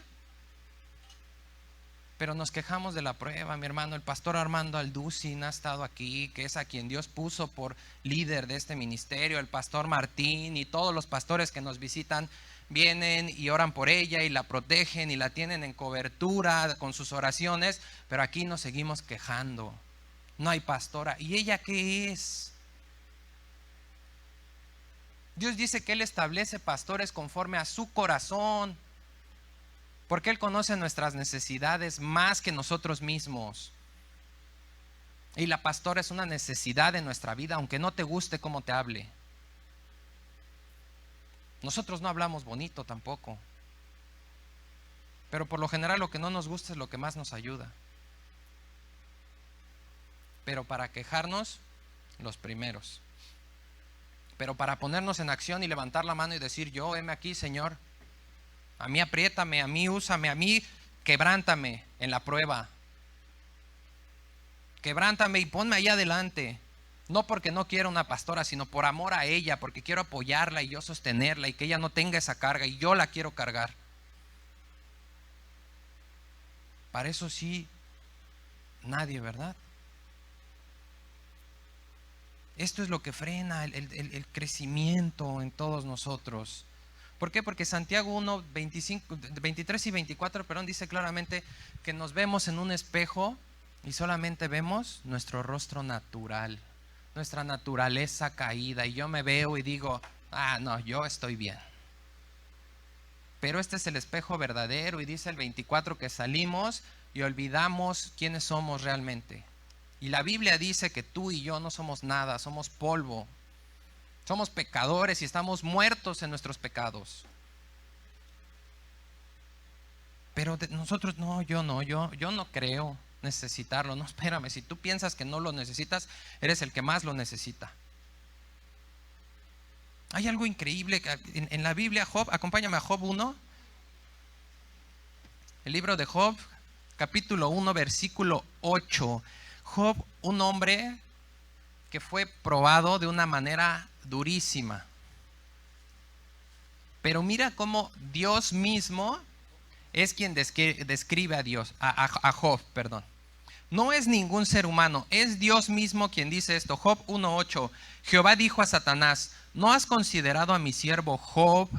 Pero nos quejamos de la prueba, mi hermano. El pastor Armando Alducin ha estado aquí, que es a quien Dios puso por líder de este ministerio. El pastor Martín y todos los pastores que nos visitan vienen y oran por ella y la protegen y la tienen en cobertura con sus oraciones. Pero aquí nos seguimos quejando. No hay pastora. ¿Y ella qué es? Dios dice que Él establece pastores conforme a su corazón, porque Él conoce nuestras necesidades más que nosotros mismos. Y la pastora es una necesidad de nuestra vida, aunque no te guste cómo te hable. Nosotros no hablamos bonito tampoco, pero por lo general lo que no nos gusta es lo que más nos ayuda. Pero para quejarnos, los primeros. Pero para ponernos en acción y levantar la mano y decir, yo, heme aquí, Señor. A mí apriétame, a mí úsame, a mí quebrántame en la prueba. Quebrántame y ponme ahí adelante. No porque no quiera una pastora, sino por amor a ella, porque quiero apoyarla y yo sostenerla y que ella no tenga esa carga y yo la quiero cargar. Para eso sí, nadie, ¿verdad? Esto es lo que frena el crecimiento en todos nosotros. ¿Por qué? Porque Santiago 1, 23 y 24, dice claramente que nos vemos en un espejo y solamente vemos nuestro rostro natural, nuestra naturaleza caída. Y yo me veo y digo, no, yo estoy bien. Pero este es el espejo verdadero, y dice el 24 que salimos y olvidamos quiénes somos realmente. Y la Biblia dice que tú y yo no somos nada, somos polvo. Somos pecadores y estamos muertos en nuestros pecados. Pero nosotros yo no creo necesitarlo. No, espérame, si tú piensas que no lo necesitas, eres el que más lo necesita. Hay algo increíble en la Biblia. Job, acompáñame a Job 1. El libro de Job, capítulo 1, versículo 8. Job, un hombre que fue probado de una manera durísima. Pero mira cómo Dios mismo es quien describe a Dios, a Job, perdón. No es ningún ser humano, es Dios mismo quien dice esto. Job 1:8. Jehová dijo a Satanás: ¿no has considerado a mi siervo Job,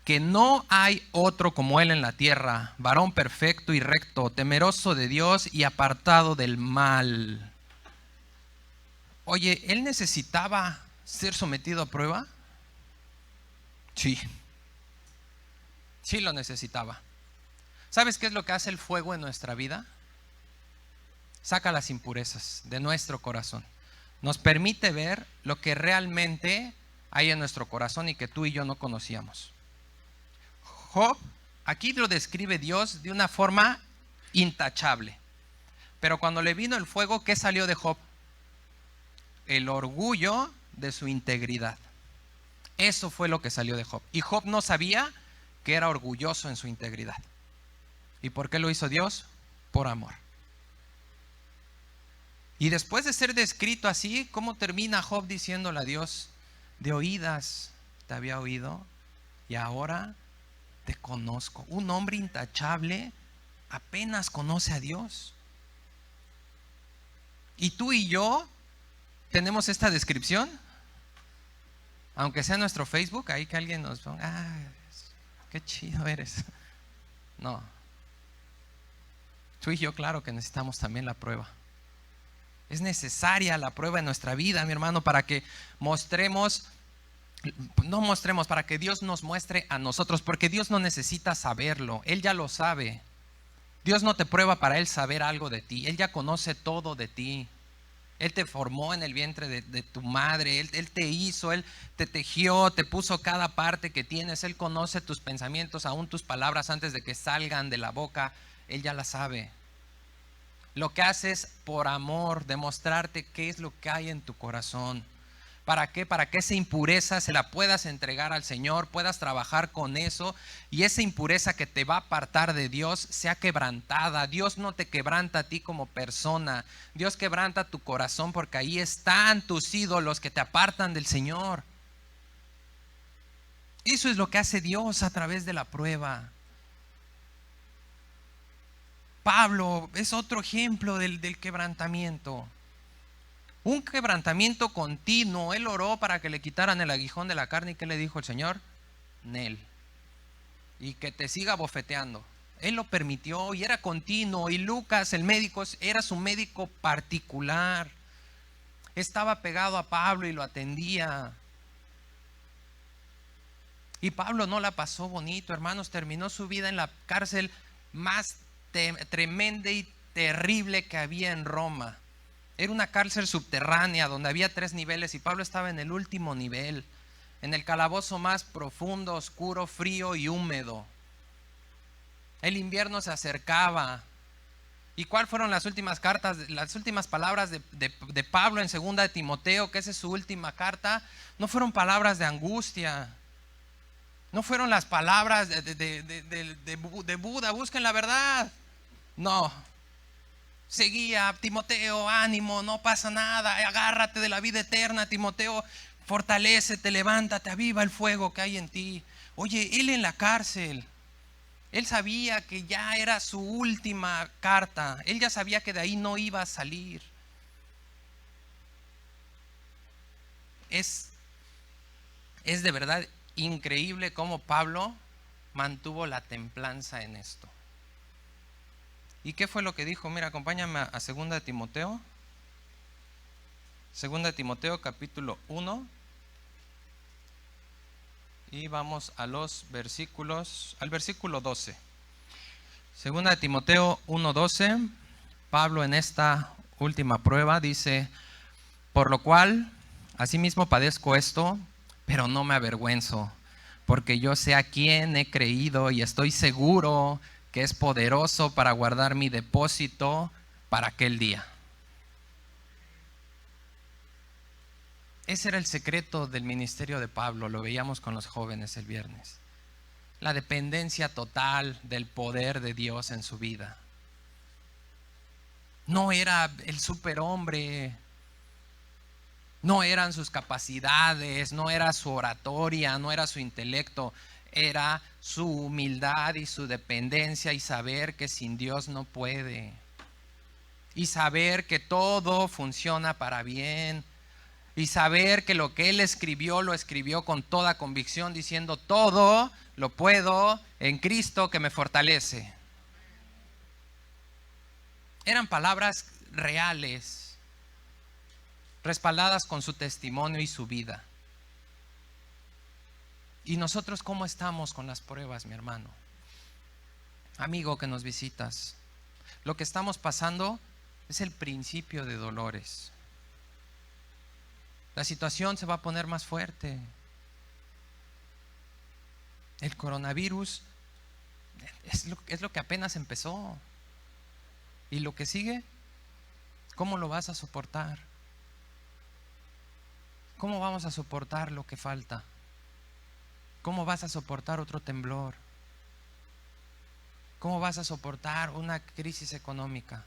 que no hay otro como él en la tierra, varón perfecto y recto, temeroso de Dios y apartado del mal? Oye, ¿él necesitaba ser sometido a prueba? Sí lo necesitaba. ¿Sabes qué es lo que hace el fuego en nuestra vida? Saca las impurezas de nuestro corazón. Nos permite ver lo que realmente hay en nuestro corazón y que tú y yo no conocíamos. Job, aquí lo describe Dios de una forma intachable. Pero cuando le vino el fuego, ¿qué salió de Job? El orgullo de su integridad. Eso fue lo que salió de Job. Y Job no sabía que era orgulloso en su integridad. ¿Y por qué lo hizo Dios? Por amor. Y después de ser descrito así, ¿cómo termina Job diciéndole a Dios? De oídas te había oído y ahora te conozco. Un hombre intachable apenas conoce a Dios. Y tú y yo tenemos esta descripción, aunque sea en nuestro Facebook, ahí que alguien nos ponga, qué chido eres. No. Tú y yo, claro que necesitamos también la prueba. Es necesaria la prueba en nuestra vida, mi hermano, para que para que Dios nos muestre a nosotros, porque Dios no necesita saberlo, Él ya lo sabe. Dios no te prueba para Él saber algo de ti, Él ya conoce todo de ti. Él te formó en el vientre de tu madre, Él te hizo, Él te tejió, te puso cada parte que tienes. Él conoce tus pensamientos, aún tus palabras antes de que salgan de la boca. Él ya las sabe. Lo que hace es por amor, demostrarte qué es lo que hay en tu corazón. ¿Para qué? Para que esa impureza se la puedas entregar al Señor, puedas trabajar con eso y esa impureza que te va a apartar de Dios sea quebrantada. Dios no te quebranta a ti como persona, Dios quebranta tu corazón porque ahí están tus ídolos que te apartan del Señor. Eso es lo que hace Dios a través de la prueba. Pablo es otro ejemplo del quebrantamiento. Un quebrantamiento continuo. Él oró para que le quitaran el aguijón de la carne. ¿Y qué le dijo el Señor? Nel. Y que te siga bofeteando. Él lo permitió y era continuo. Y Lucas, el médico, era su médico particular. Estaba pegado a Pablo y lo atendía. Y Pablo no la pasó bonito, hermanos. Terminó su vida en la cárcel más tremenda y terrible que había en Roma. Era una cárcel subterránea donde había 3 niveles y Pablo estaba en el último nivel, en el calabozo más profundo, oscuro, frío y húmedo. El invierno se acercaba. ¿Y cuáles fueron las últimas palabras de Pablo en 2 de Timoteo, que esa es su última carta? No fueron palabras de angustia. No fueron las palabras de Buda, busquen la verdad. No. Seguía, Timoteo, ánimo, no pasa nada, agárrate de la vida eterna, Timoteo, fortalécete, levántate, aviva el fuego que hay en ti. Oye, él en la cárcel, él sabía que ya era su última carta, él ya sabía que de ahí no iba a salir. Es de verdad increíble cómo Pablo mantuvo la templanza en esto. ¿Y qué fue lo que dijo? Mira, acompáñame a 2 de Timoteo. 2 de Timoteo capítulo 1. Y vamos a los versículos, al versículo 12. 2 de Timoteo 1:12. Pablo en esta última prueba dice: por lo cual, asimismo padezco esto, pero no me avergüenzo, porque yo sé a quién he creído y estoy seguro que es poderoso para guardar mi depósito para aquel día. Ese era el secreto del ministerio de Pablo, lo veíamos con los jóvenes el viernes. La dependencia total del poder de Dios en su vida. No era el superhombre, no eran sus capacidades, no era su oratoria, no era su intelecto. Era su humildad y su dependencia y saber que sin Dios no puede. Y saber que todo funciona para bien. Y saber que lo que él escribió, lo escribió con toda convicción, diciendo: todo lo puedo en Cristo que me fortalece. Eran palabras reales, respaldadas con su testimonio y su vida. ¿Y nosotros cómo estamos con las pruebas, mi hermano? Amigo que nos visitas, lo que estamos pasando es el principio de dolores. La situación se va a poner más fuerte. El coronavirus es lo que apenas empezó. ¿Y lo que sigue? ¿Cómo lo vas a soportar? ¿Cómo vamos a soportar lo que falta? ¿Cómo vas a soportar otro temblor? ¿Cómo vas a soportar una crisis económica?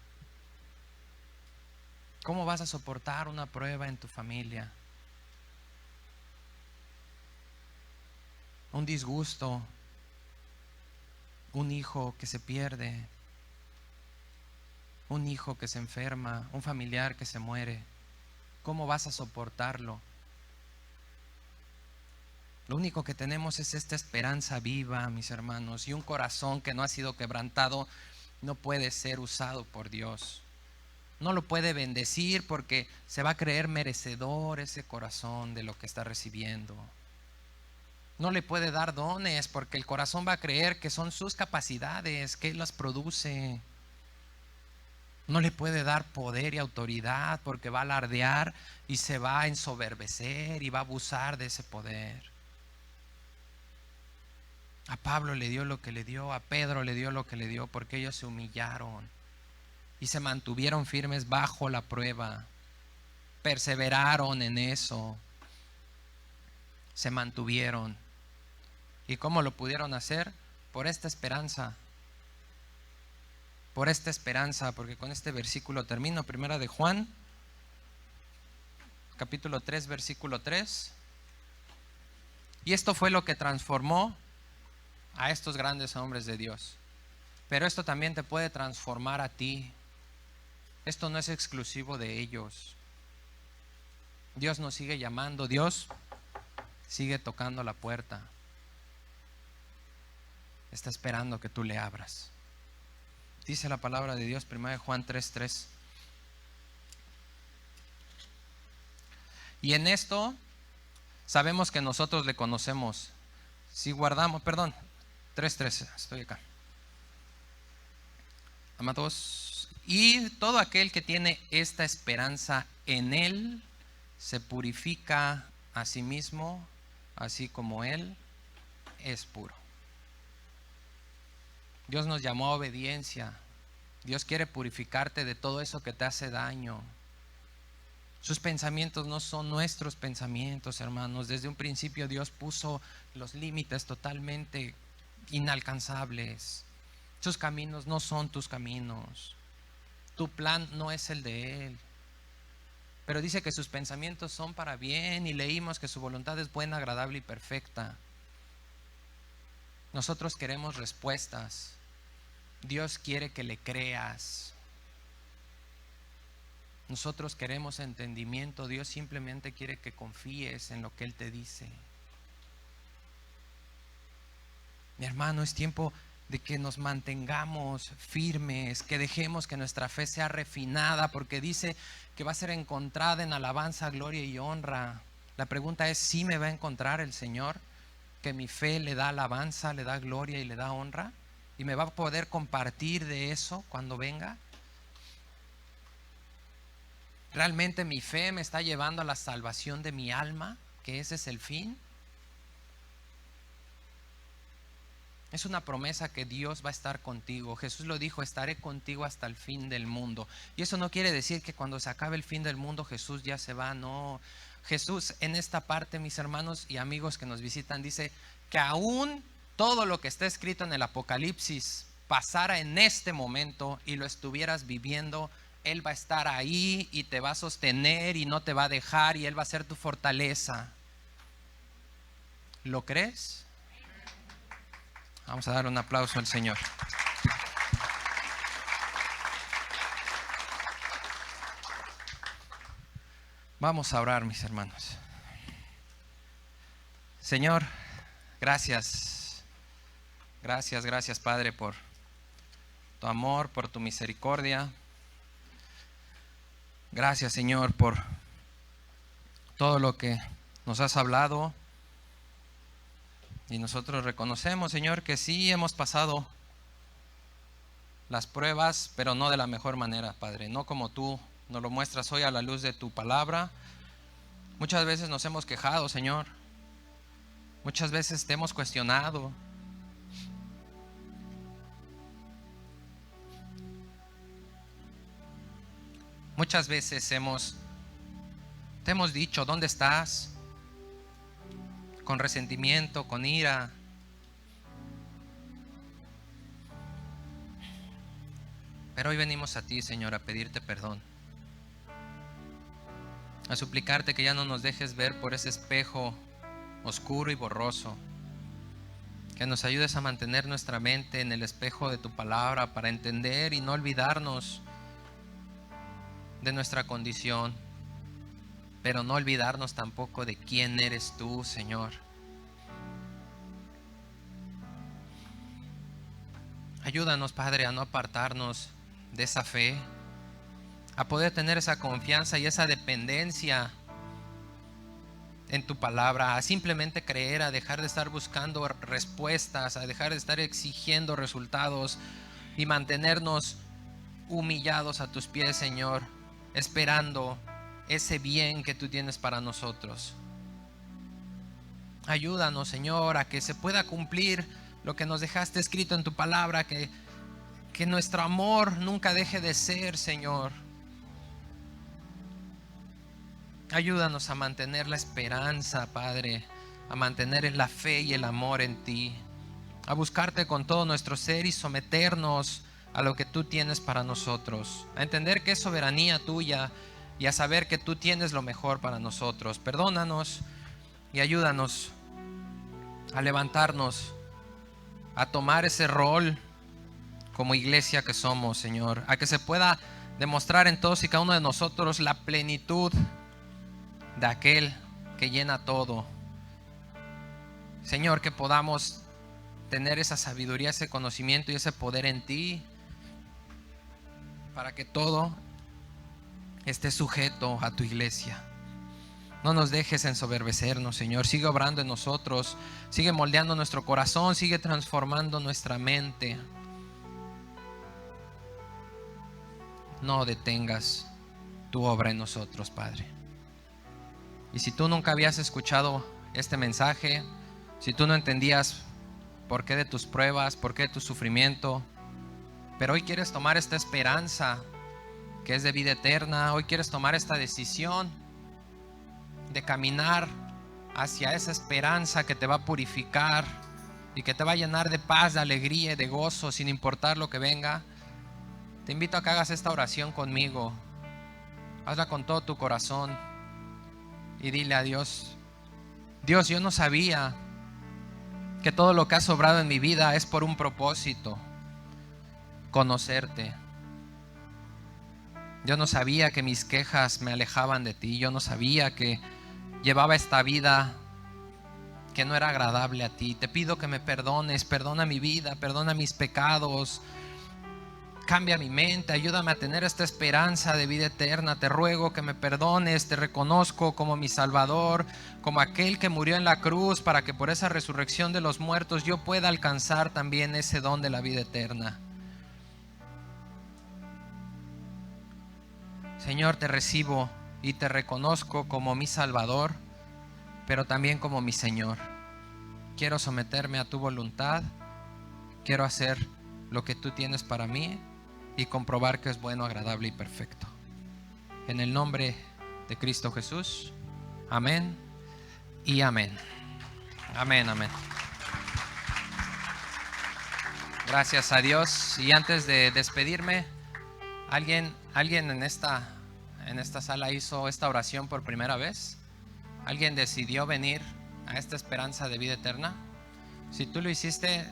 ¿Cómo vas a soportar una prueba en tu familia? Un disgusto, un hijo que se pierde, un hijo que se enferma, un familiar que se muere. ¿Cómo vas a soportarlo? Lo único que tenemos es esta esperanza viva, mis hermanos, y un corazón que no ha sido quebrantado no puede ser usado por Dios. No lo puede bendecir porque se va a creer merecedor ese corazón de lo que está recibiendo. No le puede dar dones porque el corazón va a creer que son sus capacidades, que Él las produce. No le puede dar poder y autoridad porque va a alardear y se va a ensoberbecer y va a abusar de ese poder. A Pablo le dio lo que le dio, a Pedro le dio lo que le dio porque ellos se humillaron y se mantuvieron firmes bajo la prueba. Perseveraron en eso, se mantuvieron. ¿Y cómo lo pudieron hacer? Por esta esperanza. Por esta esperanza, porque con este versículo termino. Primera de Juan, capítulo 3, versículo 3. Y esto fue lo que transformó a estos grandes hombres de Dios. Pero esto también te puede transformar a ti. Esto no es exclusivo de ellos. Dios nos sigue llamando, Dios sigue tocando la puerta. Está esperando que tú le abras. Dice la palabra de Dios, 1 Juan 3:3. Y en esto sabemos que nosotros le conocemos. Si guardamos, 3:3, estoy acá. Amados, y todo aquel que tiene esta esperanza en Él se purifica a sí mismo, así como Él es puro. Dios nos llamó a obediencia. Dios quiere purificarte de todo eso que te hace daño. Sus pensamientos no son nuestros pensamientos, hermanos. Desde un principio Dios puso los límites totalmente inalcanzables. Sus caminos no son tus caminos. Tu plan no es el de Él. Pero dice que sus pensamientos son para bien y leímos que su voluntad es buena, agradable y perfecta. Nosotros queremos respuestas. Dios quiere que le creas. Nosotros queremos entendimiento. Dios simplemente quiere que confíes en lo que Él te dice. Mi hermano, es tiempo de que nos mantengamos firmes, que dejemos que nuestra fe sea refinada, porque dice que va a ser encontrada en alabanza, gloria y honra. La pregunta es, ¿sí me va a encontrar el Señor? Que mi fe le da alabanza, le da gloria y le da honra, y me va a poder compartir de eso cuando venga. ¿Realmente mi fe me está llevando a la salvación de mi alma? Que ese es el fin. Es una promesa que Dios va a estar contigo. Jesús lo dijo, estaré contigo hasta el fin del mundo. Y eso no quiere decir que cuando se acabe el fin del mundo Jesús ya se va, no. Jesús en esta parte, mis hermanos y amigos que nos visitan, dice que aún todo lo que está escrito en el Apocalipsis pasara en este momento y lo estuvieras viviendo, Él va a estar ahí y te va a sostener y no te va a dejar y Él va a ser tu fortaleza. ¿Lo crees? Vamos a dar un aplauso al Señor. Vamos a orar, mis hermanos. Señor, gracias. Gracias, Padre, por tu amor, por tu misericordia. Gracias, Señor, por todo lo que nos has hablado. Y nosotros reconocemos, Señor, que sí hemos pasado las pruebas, pero no de la mejor manera, Padre. No como tú nos lo muestras hoy a la luz de tu palabra. Muchas veces nos hemos quejado, Señor. Muchas veces te hemos cuestionado. Muchas veces te hemos dicho, ¿dónde estás? Con resentimiento, con ira. Pero hoy venimos a ti, Señor, a pedirte perdón, a suplicarte que ya no nos dejes ver por ese espejo oscuro y borroso, que nos ayudes a mantener nuestra mente en el espejo de tu palabra para entender y no olvidarnos de nuestra condición, pero no olvidarnos tampoco de quién eres tú, Señor. Ayúdanos, Padre, a no apartarnos de esa fe, a poder tener esa confianza y esa dependencia en tu palabra, a simplemente creer, a dejar de estar buscando respuestas, a dejar de estar exigiendo resultados y mantenernos humillados a tus pies, Señor, esperando ese bien que tú tienes para nosotros. Ayúdanos, Señor, a que se pueda cumplir lo que nos dejaste escrito en tu palabra, que nuestro amor nunca deje de ser, Señor. Ayúdanos a mantener la esperanza, Padre, a mantener la fe y el amor en ti, a buscarte con todo nuestro ser y someternos a lo que tú tienes para nosotros, a entender que es soberanía tuya y a saber que tú tienes lo mejor para nosotros. Perdónanos y ayúdanos a levantarnos, a tomar ese rol como iglesia que somos, Señor, a que se pueda demostrar en todos y cada uno de nosotros la plenitud de aquel que llena todo. Señor, que podamos tener esa sabiduría, ese conocimiento y ese poder en ti, para que todo esté sujeto a tu iglesia. No nos dejes ensoberbecernos, Señor. Sigue obrando en nosotros, sigue moldeando nuestro corazón, sigue transformando nuestra mente. No detengas tu obra en nosotros, Padre. Y si tú nunca habías escuchado este mensaje, si tú no entendías por qué de tus pruebas, por qué de tu sufrimiento, pero hoy quieres tomar esta esperanza que es de vida eterna, hoy quieres tomar esta decisión de caminar hacia esa esperanza que te va a purificar y que te va a llenar de paz, de alegría y de gozo sin importar lo que venga, te invito a que hagas esta oración conmigo. Hazla con todo tu corazón y dile a Dios: Dios, yo no sabía que todo lo que has obrado en mi vida es por un propósito, conocerte. Yo no sabía que mis quejas me alejaban de ti. Yo no sabía que llevaba esta vida que no era agradable a ti. Te pido que me perdones, perdona mi vida, perdona mis pecados, cambia mi mente, ayúdame a tener esta esperanza de vida eterna. Te ruego que me perdones, te reconozco como mi Salvador, como aquel que murió en la cruz para que por esa resurrección de los muertos yo pueda alcanzar también ese don de la vida eterna. Señor, te recibo y te reconozco como mi Salvador, pero también como mi Señor. Quiero someterme a tu voluntad, quiero hacer lo que tú tienes para mí y comprobar que es bueno, agradable y perfecto. En el nombre de Cristo Jesús, amén y amén. Amén, amén. Gracias a Dios. Y antes de despedirme, ¿alguien en esta sala hizo esta oración por primera vez? ¿Alguien decidió venir a esta esperanza de vida eterna? Si tú lo hiciste,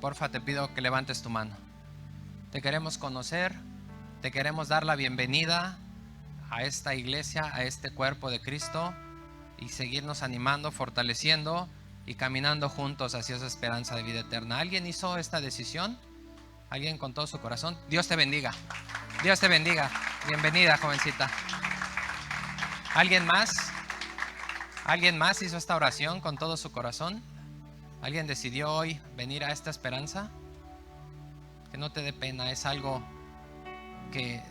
porfa, te pido que levantes tu mano. Te queremos conocer, te queremos dar la bienvenida a esta iglesia, a este cuerpo de Cristo, y seguirnos animando, fortaleciendo y caminando juntos hacia esa esperanza de vida eterna. ¿Alguien hizo esta decisión? ¿Alguien con todo su corazón? Dios te bendiga. Dios te bendiga. Bienvenida, jovencita. ¿Alguien más? ¿Alguien más hizo esta oración con todo su corazón? ¿Alguien decidió hoy venir a esta esperanza? Que no te dé pena, es algo que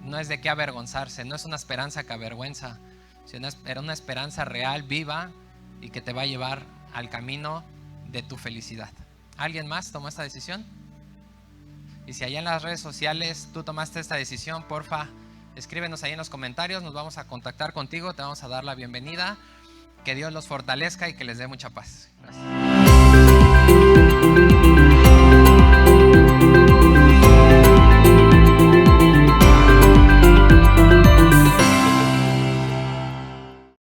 no es de qué avergonzarse, no es una esperanza que avergüenza, sino es una esperanza real, viva y que te va a llevar al camino de tu felicidad. ¿Alguien más tomó esta decisión? Y si allá en las redes sociales tú tomaste esta decisión, porfa, escríbenos ahí en los comentarios, nos vamos a contactar contigo, te vamos a dar la bienvenida. Que Dios los fortalezca y que les dé mucha paz. Gracias.